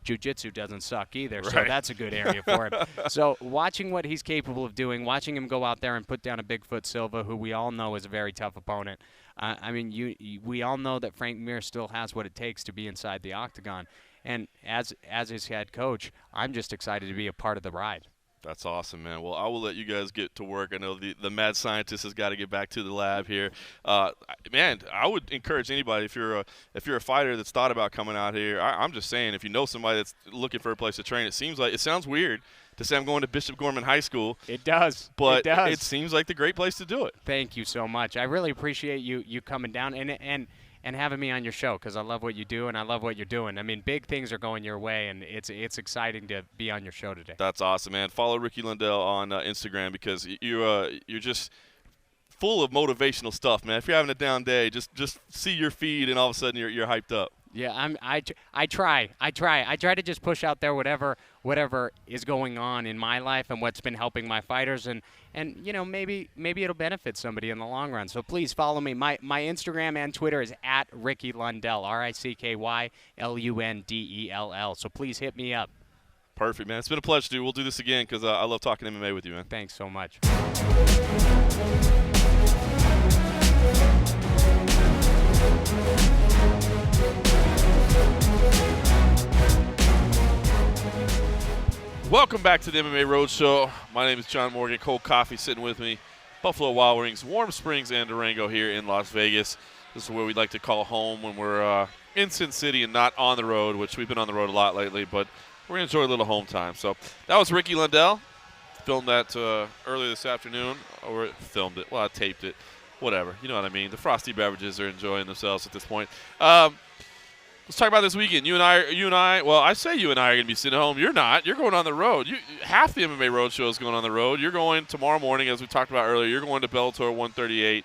jiu-jitsu doesn't suck either, so that's a good area for him. So watching what he's capable of doing, watching him go out there and put down a Bigfoot Silva, who we all know is a very tough opponent. I mean, we all know that Frank Mir still has what it takes to be inside the octagon. And as his head coach, I'm just excited to be a part of the ride. That's awesome, man. Well, I will let you guys get to work. I know the mad scientist has got to get back to the lab here. Man, I would encourage anybody, if you're a fighter that's thought about coming out here, I'm just saying, if you know somebody that's looking for a place to train, it sounds weird to say I'm going to Bishop Gorman High School. It does. But it does. It seems like the great place to do it. Thank you so much. I really appreciate you coming down and having me on your show, because I love what you do and I love what you're doing. I mean, big things are going your way, and it's exciting to be on your show today. That's awesome, man. Follow Ricky Lundell on Instagram, because you're just full of motivational stuff, man. If you're having a down day, just see your feed, and all of a sudden you're hyped up. Yeah, I try to just push out there whatever is going on in my life and what's been helping my fighters, and maybe it'll benefit somebody in the long run. So please follow me. My Instagram and Twitter is at Ricky Lundell, RICKYLUNDELL. So please hit me up. Perfect, man. It's been a pleasure, dude. We'll do this again because I love talking MMA with you, man. Thanks so much. Welcome back to the MMA Roadshow. My name is John Morgan. Cold coffee sitting with me. Buffalo Wild Wings, Warm Springs, and Durango here in Las Vegas. This is where we like to call home when we're in Sin City and not on the road, which we've been on the road a lot lately, but we're going to enjoy a little home time. So that was Ricky Lundell. Filmed that earlier this afternoon. Or filmed it. Well, I taped it. Whatever. You know what I mean. The frosty beverages are enjoying themselves at this point. Let's talk about this weekend. You and I. Well, I say you and I are going to be sitting at home. You're not. You're going on the road. Half the MMA Roadshow is going on the road. You're going tomorrow morning, as we talked about earlier. You're going to Bellator 138.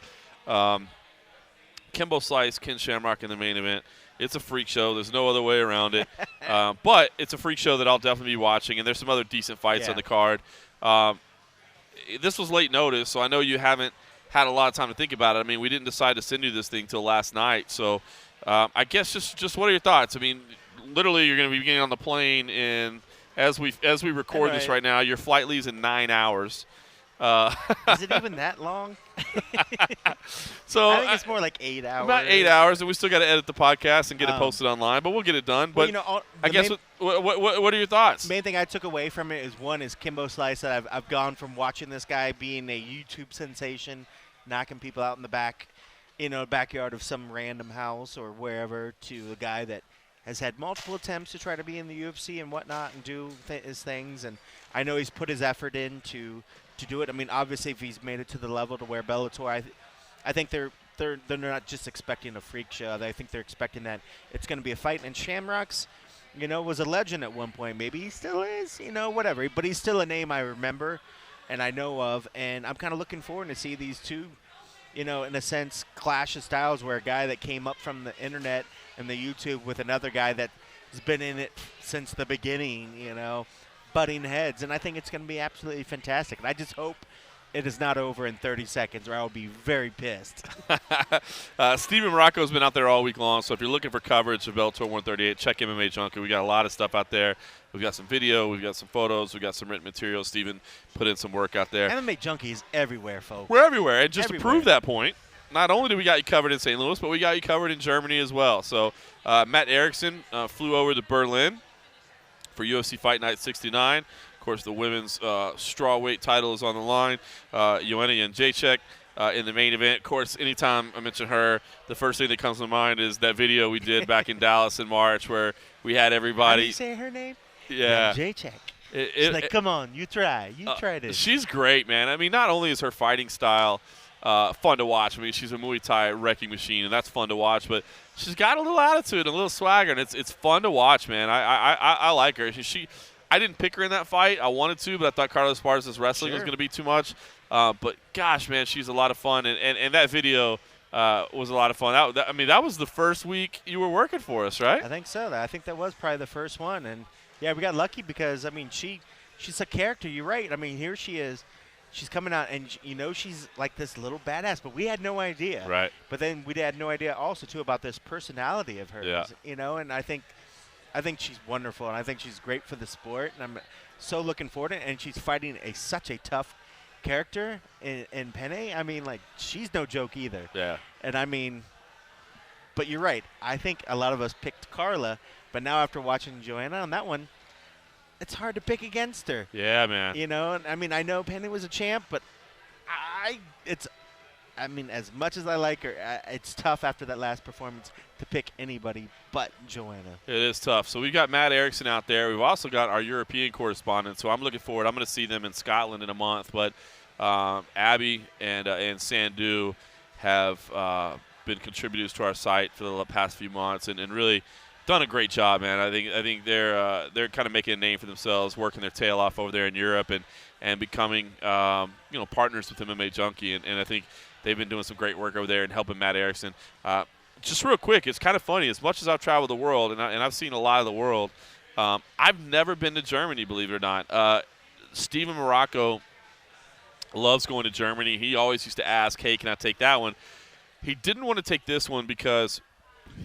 Kimbo Slice, Ken Shamrock in the main event. It's a freak show. There's no other way around it. But it's a freak show that I'll definitely be watching, and there's some other decent fights on the card. This was late notice, so I know you haven't had a lot of time to think about it. I mean, we didn't decide to send you this thing till last night, so I guess just what are your thoughts? I mean, literally you're going to be getting on the plane, and as we record this right now, your flight leaves in 9 hours. Is it even that long? So I think it's more like 8 hours. About 8 hours, and we still got to edit the podcast and get it posted online, but we'll get it done. But I guess what are your thoughts? The main thing I took away from it is, one, is Kimbo Slice. That I've gone from watching this guy being a YouTube sensation, knocking people out in the backyard of some random house or wherever, to a guy that has had multiple attempts to try to be in the UFC and whatnot and do his things. And I know he's put his effort in to do it. I mean, obviously, if he's made it to the level to where Bellator, I think they're not just expecting a freak show. I think they're expecting that it's going to be a fight. And Shamrock's, was a legend at one point. Maybe he still is, whatever. But he's still a name I remember and I know of. And I'm kind of looking forward to see these two, in a sense, clash of styles, where a guy that came up from the internet and the YouTube with another guy that has been in it since the beginning, butting heads. And I think it's going to be absolutely fantastic. And I just hope it is not over in 30 seconds, or I'll be very pissed. Steven Morocco's been out there all week long, so if you're looking for coverage of Bellator 138, check MMA Junkie. We got a lot of stuff out there. We've got some video, we've got some photos, we've got some written material. Steven put in some work out there. MMA Junkie is everywhere, folks. We're everywhere. And just to prove that point, not only do we got you covered in St. Louis, but we got you covered in Germany as well. So Matt Erickson flew over to Berlin for UFC Fight Night 69. Of course, the women's strawweight title is on the line. Joanna Jędrzejczyk in the main event. Of course, anytime I mention her, the first thing that comes to mind is that video we did back in Dallas in March, where we had everybody. How do you say her name? Yeah. Jędrzejczyk. She's like, come on, you try this. She's great, man. I mean, not only is her fighting style fun to watch. I mean, she's a Muay Thai wrecking machine, and that's fun to watch. But she's got a little attitude, a little swagger, and it's fun to watch, man. I like her. I didn't pick her in that fight. I wanted to, but I thought Carlos Esparza's wrestling was going to be too much. But gosh, man, she's a lot of fun, and that video was a lot of fun. That was the first week you were working for us, right? I think so. I think that was probably the first one, and yeah, we got lucky because she's a character. You're right. I mean, here she is. She's coming out, and she's like this little badass, but we had no idea. Right. But then we had no idea also too about this personality of hers. Yeah. And I think she's wonderful, and I think she's great for the sport, and I'm so looking forward to it. And she's fighting such a tough character in Penne. I mean, like, she's no joke either. Yeah. And but you're right. I think a lot of us picked Carla, but now after watching Joanna on that one, it's hard to pick against her. Yeah, man. And I know Penne was a champ, but as much as I like her, it's tough after that last performance to pick anybody but Joanna. It is tough. So we've got Matt Erickson out there. We've also got our European correspondent, so I'm looking forward. I'm going to see them in Scotland in a month. But Abby and Sandhu have been contributors to our site for the past few months and really done a great job, man. I think they're kind of making a name for themselves, working their tail off over there in Europe and becoming partners with MMA Junkie. And I think they've been doing some great work over there and helping Matt Erickson. just real quick, it's kind of funny. As much as I've traveled the world and I've seen a lot of the world, I've never been to Germany, believe it or not. Steven Morocco loves going to Germany. He always used to ask, hey, can I take that one? He didn't want to take this one because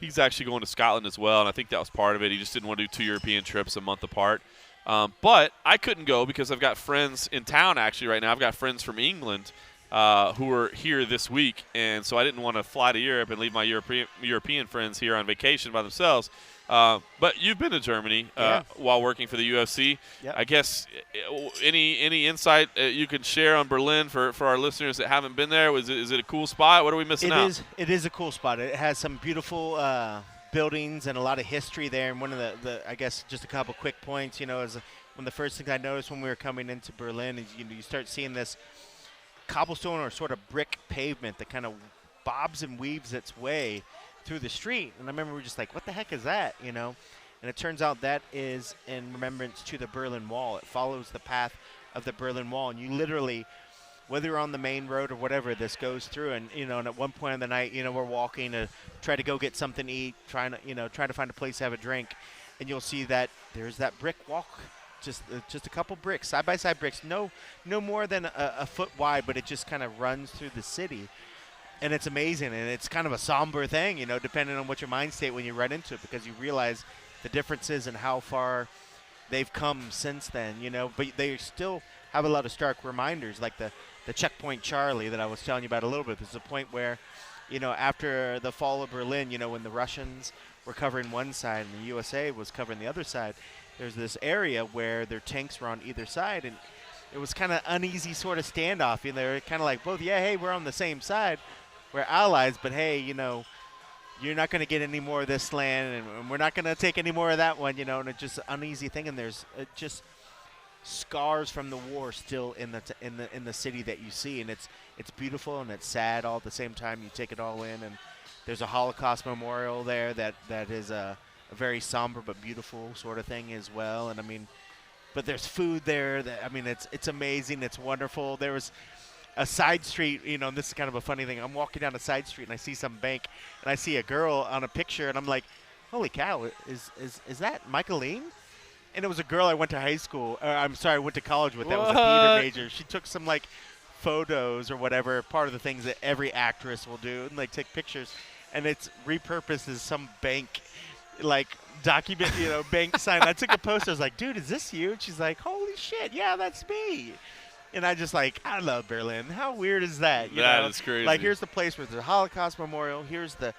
he's actually going to Scotland as well, and I think that was part of it. He just didn't want to do 2 European trips a month apart. But I couldn't go because I've got friends in town actually right now. I've got friends from England who are here this week, and so I didn't want to fly to Europe and leave my European friends here on vacation by themselves. But you've been to Germany while working for the UFC. Yep. I guess any insight you can share on Berlin for our listeners that haven't been there? Is it a cool spot? What are we missing out? It is a cool spot. It has some beautiful buildings and a lot of history there. And one of the I guess just a couple quick points, is one of the first things I noticed when we were coming into Berlin is you start seeing this cobblestone or sort of brick pavement that kind of bobs and weaves its way through the street. And I remember we were just like, what the heck is that, And it turns out that is in remembrance to the Berlin Wall. It follows the path of the Berlin Wall. And you literally, whether you're on the main road or whatever, this goes through. And, and at one point in the night, we're walking to try to go get something to eat, trying to find a place to have a drink. And you'll see that there's that brick walk, just a couple bricks, side-by-side bricks, no more than a foot wide, but it just kind of runs through the city. And it's amazing, and it's kind of a somber thing, depending on what your mind state when you run into it, because you realize the differences and how far they've come since then, But they still have a lot of stark reminders, like the Checkpoint Charlie that I was telling you about a little bit. There's a point where, after the fall of Berlin, when the Russians were covering one side and the USA was covering the other side, there's this area where their tanks were on either side, and it was kind of uneasy sort of standoff. They're kind of like both, hey, we're on the same side. We're allies, but hey, you're not going to get any more of this land, and we're not going to take any more of that one, and it's just an uneasy thing. And there's just scars from the war still in the city that you see, and it's beautiful and it's sad all at the same time. You take it all in, and there's a Holocaust memorial there that is a very somber but beautiful sort of thing as well. And but there's food there that it's amazing. It's wonderful. There was a side street, and this is kind of a funny thing. I'm walking down a side street and I see some bank and I see a girl on a picture and I'm like, holy cow, is that Michaeline? And it was a girl I went to I went to college with. That was a theater major. She took some photos or whatever, part of the things that every actress will do, and take pictures, and it's repurposed as some bank document, bank sign. I took a poster. I was like, dude, is this you? And she's like, holy shit, yeah, that's me. And I just I love Berlin. How weird is that? That is crazy. Here's the place where there's a Holocaust memorial. Here's the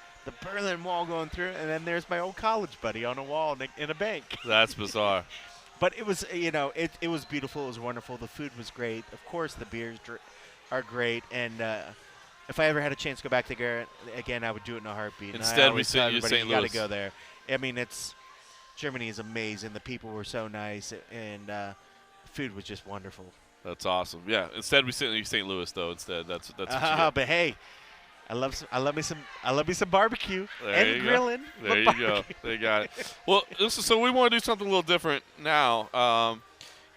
Berlin Wall going through, and then there's my old college buddy on a wall in a bank. That's bizarre. But it was, it was beautiful. It was wonderful. The food was great. Of course, the beers are great. And if I ever had a chance to go back there again, I would do it in a heartbeat. Instead, we sent you to St. You got Louis. to go there. Germany is amazing. The people were so nice, and the food was just wonderful. That's awesome. Yeah. Instead, we sent you to St. Louis, though. Instead, that's. What you get. But hey, I love me some barbecue and grilling. There you go. They got it. Well, so we want to do something a little different now.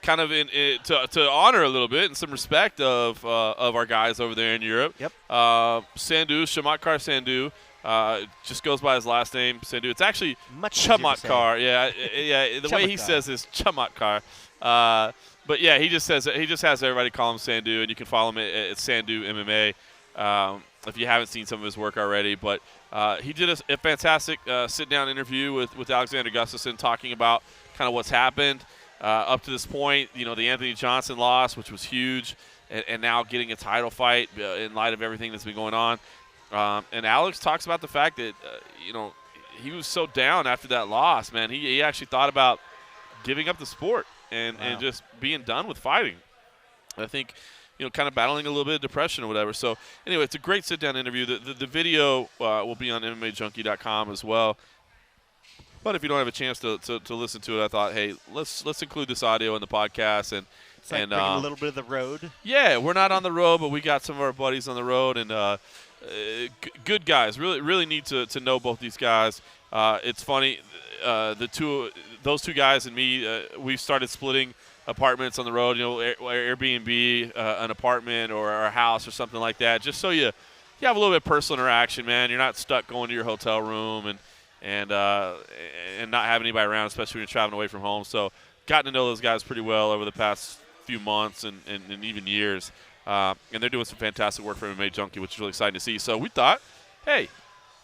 Kind of to honor a little bit and some respect of our guys over there in Europe. Yep. Sandhu, Chamatkar Sandhu. Just goes by his last name, Sandhu. It's actually much Chamatkar. Yeah. The way he says is Chamatkar. But yeah, he just has everybody call him Sandhu, and you can follow him at Sandhu MMA if you haven't seen some of his work already. But he did a fantastic sit-down interview with Alexander Gustafsson, talking about kind of what's happened up to this point. The Anthony Johnson loss, which was huge, and now getting a title fight in light of everything that's been going on. And Alex talks about the fact that he was so down after that loss, man. He actually thought about giving up the sport and just being done with fighting. I think, kind of battling a little bit of depression or whatever. So anyway, it's a great sit-down interview. The video will be on MMAJunkie.com as well. But if you don't have a chance to listen to it, I thought, hey, let's include this audio in the podcast and bring a little bit of the road. Yeah, we're not on the road, but we got some of our buddies on the road, and good guys. Really need to know both these guys. It's funny, those two guys and me, we started splitting apartments on the road. Airbnb, an apartment or a house or something like that, just so you you have a little bit of personal interaction, man. You're not stuck going to your hotel room and not having anybody around, especially when you're traveling away from home. So gotten to know those guys pretty well over the past few months and even years. And they're doing some fantastic work for MMA Junkie, which is really exciting to see. So we thought, hey,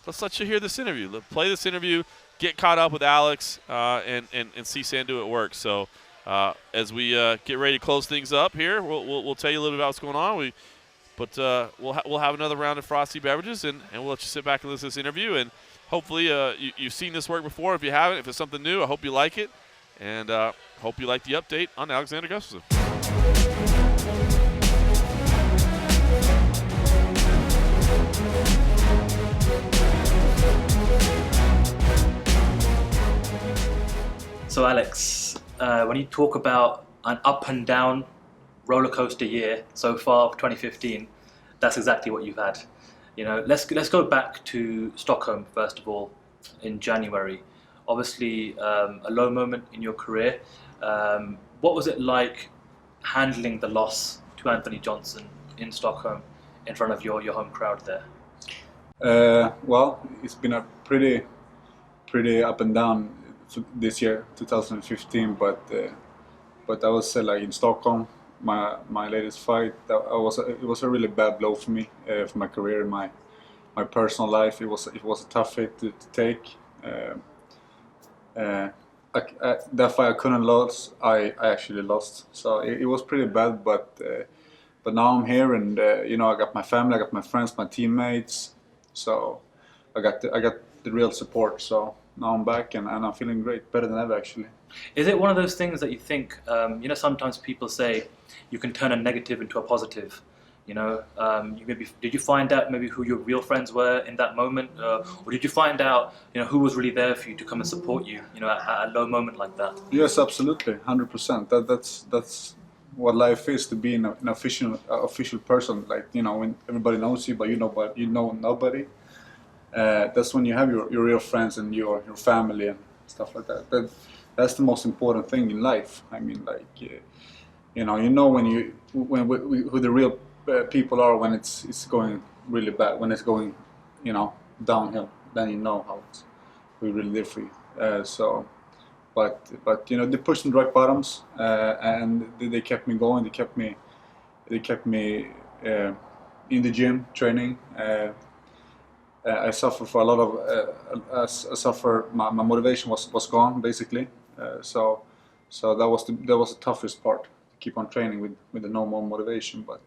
let's let you hear this interview. Let's play this interview, get caught up with Alex, and see Sandhu at work. So as we get ready to close things up here, we'll tell you a little bit about what's going on. We'll have another round of frosty beverages, and we'll let you sit back and listen to this interview. And hopefully you've seen this work before. If you haven't, if it's something new, I hope you like it. And hope you like the update on Alexander Gustafsson. So Alex, when you talk about an up and down roller coaster year so far of 2015, that's exactly what you've had. You know, let's go back to Stockholm first of all in January. Obviously, a low moment in your career. What was it like handling the loss to Anthony Johnson in Stockholm in front of your home crowd there? Well, it's been a pretty up and down this year, 2015. But I would say, like in Stockholm, my latest fight, it was a really bad blow for me, for my career, my personal life. It was a tough hit to take. That fight I couldn't lose. I actually lost, so it was pretty bad. But now I'm here, and you know, I got my family, I got my friends, my teammates. So I got the real support. So now I'm back, and I'm feeling great, better than ever actually. Is it one of those things that you think, you know, sometimes people say you can turn a negative into a positive? You know, did you find out maybe who your real friends were in that moment, or did you find out, you know, who was really there for you to come and support you, you know, at a low moment like that? Yes, absolutely, 100%. That's what life is, to be an official person. Like, you know, when everybody knows you, but you know nobody. That's when you have your real friends and your family and stuff like that. That's the most important thing in life. I mean, like, you know who the real people are when it's going really bad, when it's going, you know, downhill. Then you know how we really live for you. But you know, they pushed in the right bottoms, and they kept me going. They kept me in the gym training. I suffered for a lot of. My motivation was gone basically. So that was the toughest part, to keep on training with the no more motivation. But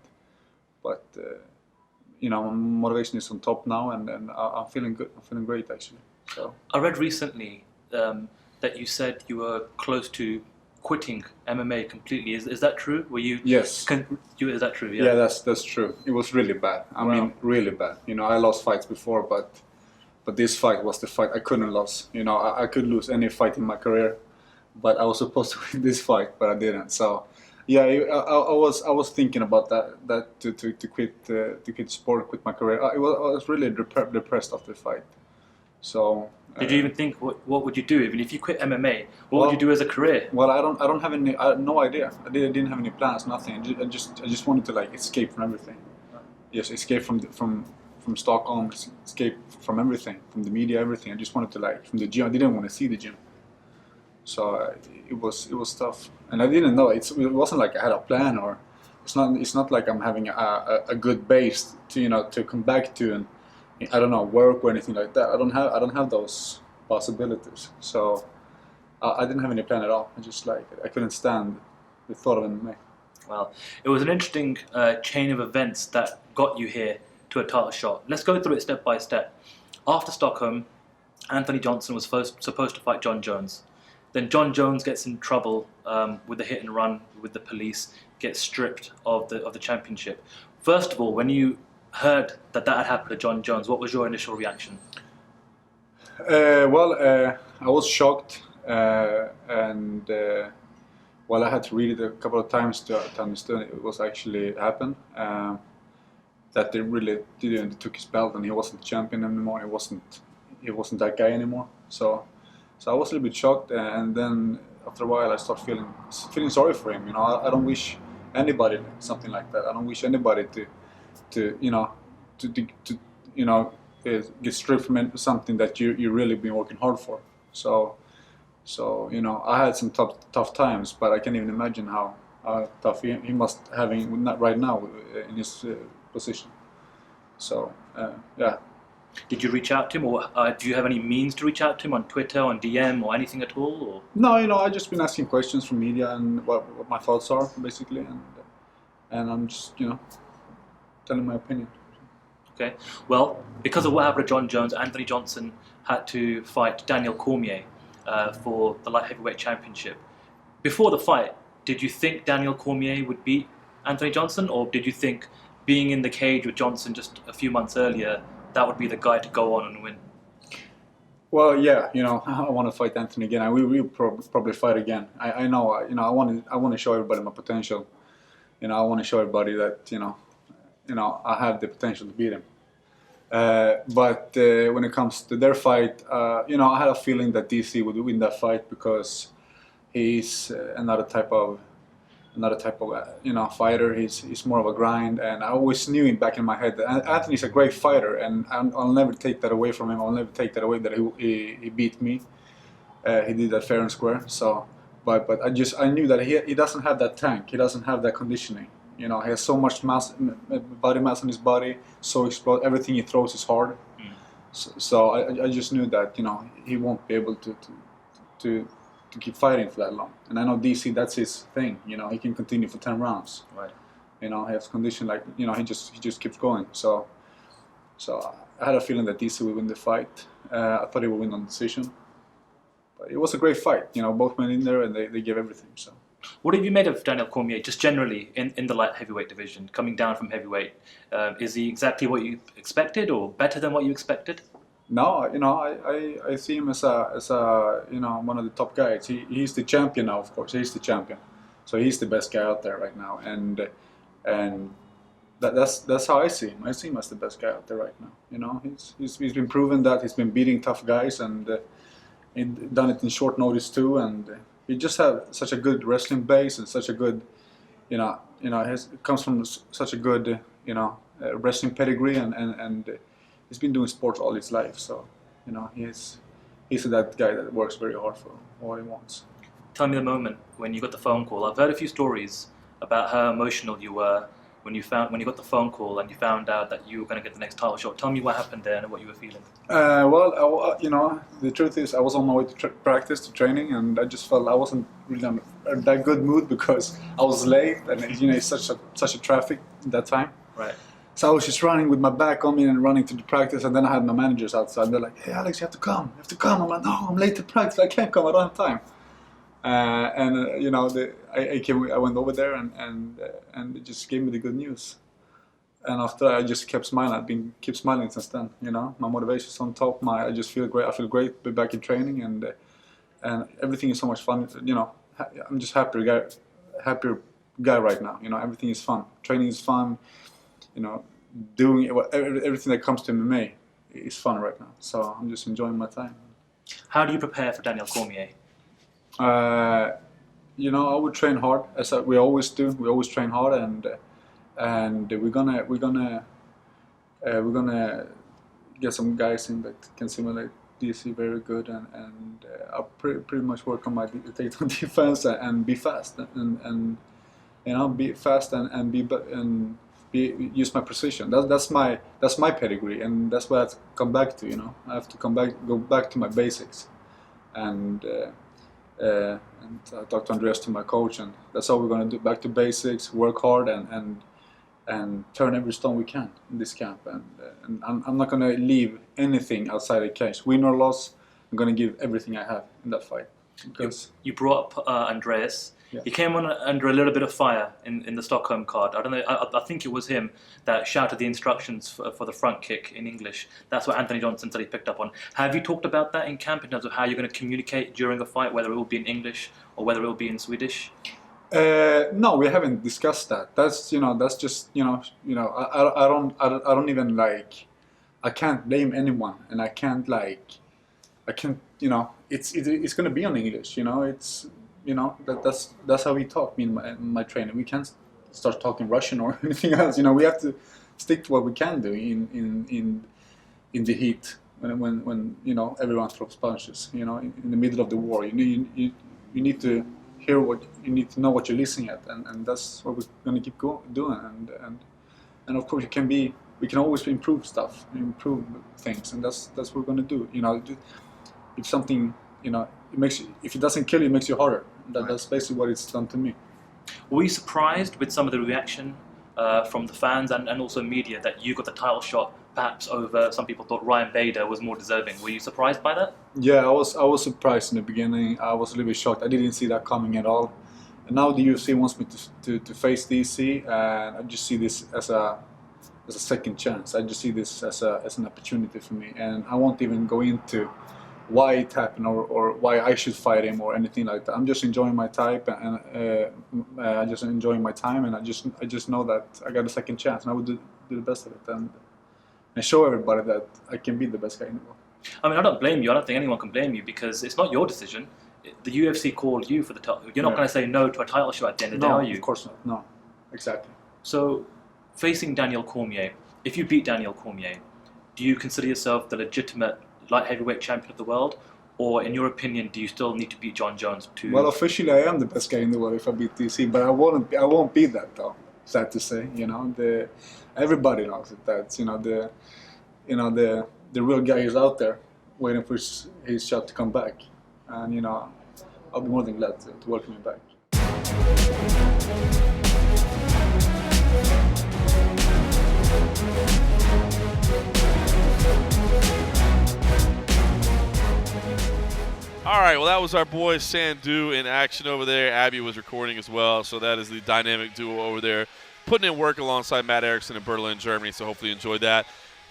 you know, motivation is on top now, and I'm feeling good. I'm feeling great actually. So I read recently that you said you were close to quitting MMA completely. Is that true? Were you? Yes. Is that true? Yeah, that's true. It was really bad. I mean, really bad. You know, I lost fights before, but this fight was the fight I couldn't lose. You know, I could lose any fight in my career, but I was supposed to win this fight, but I didn't. So yeah, I was thinking about that to quit sport, quit my career. I was really depressed after the fight. So. Did you even think what would you do even if you quit MMA? What would you do as a career? Well, I don't have any. I had no idea. I didn't have any plans. Nothing. I just wanted to, like, escape from everything. Yes, escape from Stockholm. Escape from everything, from the media, everything. I just wanted to, like, from the gym. I didn't want to see the gym. So it was tough, and I didn't know. It wasn't like I had a plan, or it's not like I'm having a good base to come back to, and I don't know, work or anything like that. I don't have those possibilities. So I didn't have any plan at all. I couldn't stand the thought of MMA. Well, it was an interesting chain of events that got you here to a title shot. Let's go through it step by step. After Stockholm, Anthony Johnson was supposed to fight John Jones. Then John Jones gets in trouble with the hit and run with the police, gets stripped of the championship. First of all, when you heard that had happened to John Jones, what was your initial reaction? I was shocked, and I had to read it a couple of times to understand it was actually happened. That they really didn't took his belt, and he wasn't champion anymore. He wasn't that guy anymore. So I was a little bit shocked, and then after a while I started feeling sorry for him. You know, I don't wish anybody something like that. I don't wish anybody to you know, get stripped from something that you really been working hard for. So you know, I had some tough times, but I can't even imagine how tough he must having right now in his position. So yeah. Did you reach out to him, or do you have any means to reach out to him on Twitter, on DM, or anything at all? Or? No, you know, I just been asking questions from media and what my thoughts are basically, and I'm just, you know, telling my opinion. Okay. Well, because of what happened to John Jones, Anthony Johnson had to fight Daniel Cormier for the light heavyweight championship. Before the fight, did you think Daniel Cormier would beat Anthony Johnson, or did you think being in the cage with Johnson just a few months earlier, that would be the guy to go on and win? Well, yeah, you know, I want to fight Anthony again. We will probably fight again. I know, you know, I want to show everybody my potential. You know, I want to show everybody that, you know, I have the potential to beat him. But when it comes to their fight, you know, I had a feeling that DC would win that fight because he's another type of you know, fighter. He's more of a grind, and I always knew in back in my head that Anthony's a great fighter, and I'll never take that away from him. I'll never take that away that he beat me. He did that fair and square. So, but I knew that he doesn't have that tank. He doesn't have that conditioning. You know, he has so much body mass on his body, so explode. Everything he throws is hard. So I just knew that, you know, he won't be able to keep fighting for that long. And I know DC, that's his thing. You know, he can continue for 10 rounds. Right. You know, he has condition, like, you know, he just keeps going. So I had a feeling that DC would win the fight. I thought he would win on decision. But it was a great fight. You know, both went in there and they gave everything. So. What have you made of Daniel Cormier, just generally in the light heavyweight division, coming down from heavyweight? Is he exactly what you expected, or better than what you expected? No, you know, I see him as a you know, one of the top guys. He's the champion now, of course. He's the champion, so he's the best guy out there right now, and that's how I see him. I see him as the best guy out there right now. You know, he's been proven that he's been beating tough guys and done it in short notice too, and he just has such a good wrestling base and such a good, you know, comes from such a good, you know, wrestling pedigree and he's been doing sports all his life, so, you know, he's that guy that works very hard for what he wants. Tell me the moment when you got the phone call. I've heard a few stories about how emotional you were when you got the phone call and you found out that you were going to get the next title shot. Tell me what happened there and what you were feeling. Well, you know, the truth is I was on my way to practice, to training, and I just felt I wasn't really in that good mood because I was late, and, you know, it's such a traffic at that time. Right. So I was just running with my back on me and running to the practice, and then I had my managers outside. They're like, "Hey, Alex, you have to come. I'm like, "No, I'm late to practice. I can't come. I don't have time." You know, I went over there and it just gave me the good news. And after that, I just kept smiling. I've been keep smiling since then. You know, my motivation's on top. I just feel great. I feel great. Be back in training, and everything is so much fun. You know, I'm just happier guy right now. You know, everything is fun. Training is fun. You know, doing everything that comes to MMA is fun right now. So I'm just enjoying my time. How do you prepare for Daniel Cormier? You know, I would train hard, as we always do. We always train hard, and we're gonna get some guys in that can simulate DC very good, and I'll pretty much work on my takedown defense and be fast and you know, be fast and use my precision. That's my pedigree, and that's what I have to come back to. You know, I have to go back to my basics, and I talked to Andreas, to my coach, and that's all we're gonna do. Back to basics, work hard, and turn every stone we can in this camp. And I'm not gonna leave anything outside the cage. Win or loss, I'm gonna give everything I have in that fight. Because you brought up Andreas. Yeah. He came on under a little bit of fire in the Stockholm card. I don't know. I think it was him that shouted the instructions for the front kick in English. That's what Anthony Johnson said he picked up on. Have you talked about that in camp in terms of how you're going to communicate during a fight, whether it will be in English or whether it will be in Swedish? No, we haven't discussed that. That's just I don't even like. I can't blame anyone, and I can't you know, it's going to be on English. You know, it's. You know, that's how we talk, me and my trainer. We can't start talking Russian or anything else. You know, we have to stick to what we can do in the heat when you know, everyone throws punches. You know, in the middle of the war, you need to hear what you need to know what you're listening at, and that's what we're going to keep doing. And of course, we can always improve stuff, improve things, and that's what we're going to do. You know, if something, you know, if it doesn't kill you, it makes you harder. That's basically what it's done to me. Were you surprised with some of the reaction from the fans and also media that you got the title shot, perhaps over some people thought Ryan Bader was more deserving? Were you surprised by that? Yeah, I was surprised in the beginning. I was a little bit shocked. I didn't see that coming at all. And now the UFC wants me to face DC, and I just see this as a second chance. I just see this as an opportunity for me, and I won't even go into why it happened or why I should fight him or anything like that. I'm just enjoying my type, and I just enjoying my time, and I just know that I got a second chance, and I would do the best of it and show everybody that I can be the best guy in the world. I mean, I don't blame you. I don't think anyone can blame you because it's not your decision. The UFC called you for the title. You're not going to say no to a title shot at the end of the day, are you? No, of course not. No, exactly. So, facing Daniel Cormier, if you beat Daniel Cormier, do you consider yourself the legitimate light heavyweight champion of the world, or in your opinion, do you still need to beat John Jones to? Well, officially, I am the best guy in the world if I beat DC, but I won't be that though. Sad to say, you know, everybody knows it. That's the real guy is out there waiting for his shot to come back, and you know, I'll be more than glad to welcome him back. All right, well, that was our boy Sandhu in action over there. Abby was recording as well, so that is the dynamic duo over there, putting in work alongside Matt Erickson in Berlin, Germany. So hopefully you enjoyed that.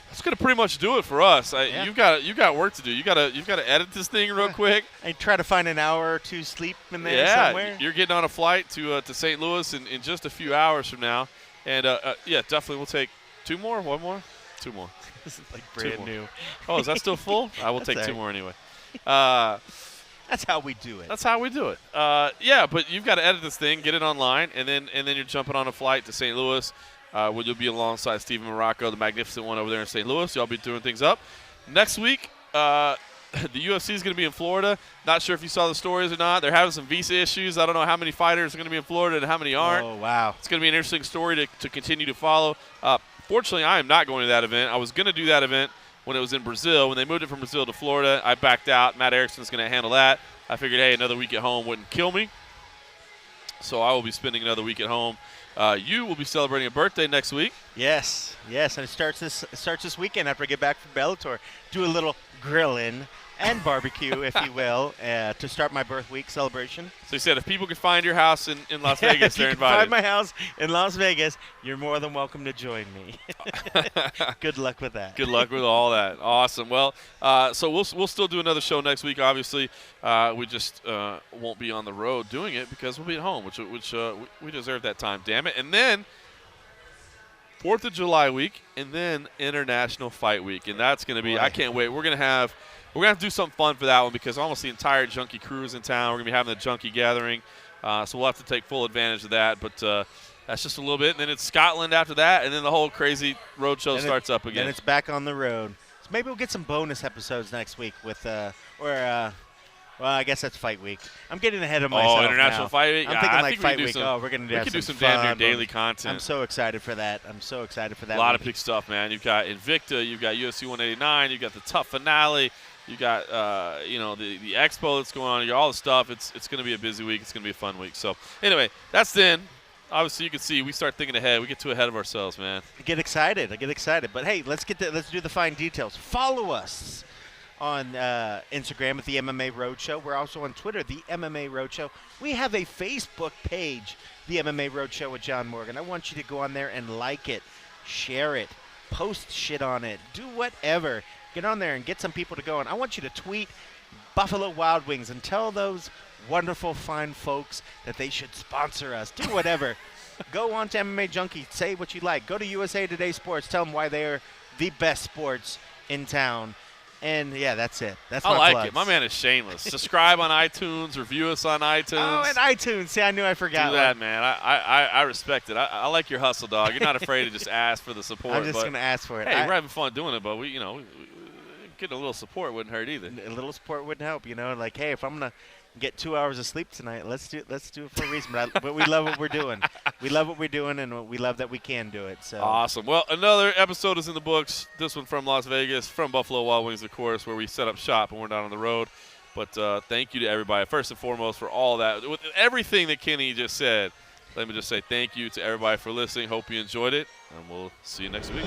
That's gonna pretty much do it for us. Yeah. You got work to do. You gotta edit this thing real quick. I try to find an hour or two sleep in there somewhere. You're getting on a flight to St. Louis in just a few hours from now, and yeah, definitely we'll take two more. This is like brand new. Oh, is that still full? I will take two right. more anyway. That's how we do it. That's how we do it. Yeah, but you've got to edit this thing, get it online, and then you're jumping on a flight to St. Louis, where you'll be alongside Steven Morocco, the magnificent one over there in St. Louis. Y'all be doing things up. Next week, the UFC is going to be in Florida. Not sure if you saw the stories or not. They're having some visa issues. I don't know how many fighters are going to be in Florida and how many aren't. Oh, wow. It's going to be an interesting story to continue to follow. Fortunately, I am not going to that event. I was going to do that event when it was in Brazil. When they moved it from Brazil to Florida, I backed out. Matt Erickson's going to handle that. I figured, hey, another week at home wouldn't kill me. So I will be spending another week at home. You will be celebrating a birthday next week. Yes, and it starts this weekend after I get back from Bellator. Do a little grilling and barbecue, if you will, to start my birth week celebration. So you said if people can find your house in Las Vegas, they're if you invited. can find my house in Las Vegas, you're more than welcome to join me. Good luck with that. Good luck with all that. Awesome. Well, so we'll still do another show next week. Obviously, we just won't be on the road doing it because we'll be at home, which we deserve that time. Damn it! And then 4th of July week, and then International Fight Week, and that's going to be. Boy. I can't wait. We're gonna have to do something fun for that one because almost the entire Junkie crew is in town. We're gonna be having the Junkie gathering, so we'll have to take full advantage of that. But that's just a little bit, and then it's Scotland after that, and then the whole crazy road show starts up again. Then it's back on the road. So maybe we'll get some bonus episodes next week with well, I guess that's Fight Week. I'm getting ahead of myself. Oh, International now. Fight Week. I'm thinking I like think Fight we Week. We're gonna do. We could do some damn near daily content. I'm so excited for that. A lot of big stuff, man. You've got Invicta, you've got UFC 189, you've got the Tough Finale, you've got the Expo that's going on. You got all the stuff. It's going to be a busy week. It's going to be a fun week. So anyway, that's then. Obviously, you can see we start thinking ahead. We get too ahead of ourselves, man. I get excited. But hey, let's do the fine details. Follow us on Instagram at the MMA Roadshow. We're also on Twitter, the MMA Roadshow. We have a Facebook page, the MMA Roadshow with John Morgan. I want you to go on there and like it, share it, post shit on it, do whatever. Get on there and get some people to go. And I want you to tweet Buffalo Wild Wings and tell those wonderful, fine folks that they should sponsor us. Do whatever. Go on to MMA Junkie. Say what you like. Go to USA Today Sports. Tell them why they're the best sports in town. And yeah, that's it. That's I my like plugs. it. My man is shameless. Subscribe on iTunes, review us on iTunes. Oh, and iTunes. See, I knew I forgot. Do that, man. I respect it. I like your hustle, dog. You're not afraid to just ask for the support. I'm just going to ask for it. Hey, we're having fun doing it, but we getting a little support wouldn't hurt either. A little support wouldn't help, like, hey, if I'm going to get 2 hours of sleep tonight, let's do it for a reason. But we love what we're doing. We love what we're doing, and we love that we can do it. So awesome. Well, another episode is in the books. This one from Las Vegas, from Buffalo Wild Wings, of course, where we set up shop and we're not on the road. But thank you to everybody, first and foremost, for all that. With everything that Kenny just said, let me just say thank you to everybody for listening. Hope you enjoyed it, and we'll see you next week.